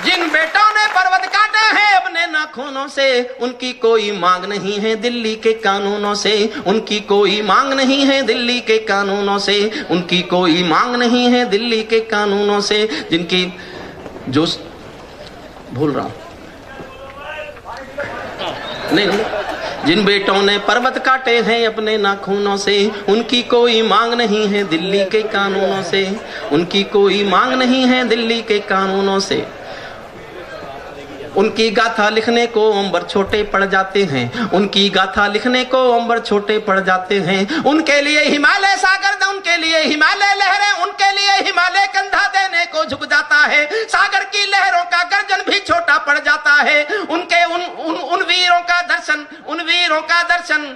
जिन बेटों ने पर्वत काटे हैं अपने नाखूनों से, उनकी कोई मांग नहीं है दिल्ली के कानूनों से, उनकी कोई मांग नहीं है दिल्ली के कानूनों से, उनकी कोई मांग नहीं है दिल्ली के कानूनों से। जिनकी जो भूल रहा हूं नहीं, जिन बेटों ने पर्वत काटे हैं अपने नाखूनों से, उनकी कोई मांग नहीं है दिल्ली के कानूनों से, उनकी कोई मांग नहीं है दिल्ली के कानूनों से। उनकी गाथा लिखने को अंबर छोटे पड़ जाते हैं, उनकी गाथा लिखने को अंबर छोटे पड़ जाते हैं। उनके लिए हिमालय सागर, उनके लिए हिमालय लहरें, उनके लिए हिमालय कंधा देने को झुक जाता है। सागर की लहरों का गर्जन भी छोटा पड़ जाता है। उनके उन वीरों का दर्शन, उन वीरों का दर्शन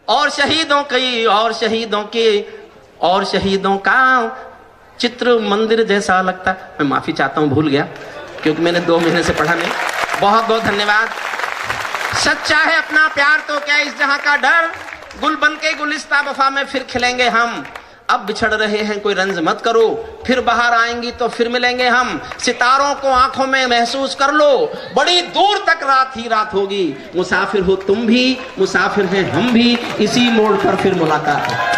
और शहीदों की, और शहीदों के, और शहीदों का चित्र मंदिर जैसा लगता। मैं माफी चाहता हूं, भूल गया क्योंकि मैंने 2 महीने से पढ़ा नहीं। बहुत बहुत धन्यवाद। सच्चा है अपना प्यार तो क्या इस जहां का डर, गुल बन के गुलिस्ता वफा में फिर खिलेंगे हम। अब बिछड़ रहे हैं कोई रंज मत करो, फिर बाहर आएंगी तो फिर मिलेंगे हम। सितारों को आंखों में महसूस कर लो, बड़ी दूर तक रात ही रात होगी। मुसाफिर हो तुम भी, मुसाफिर हैं हम भी, इसी मोड़ पर फिर मुलाकात है।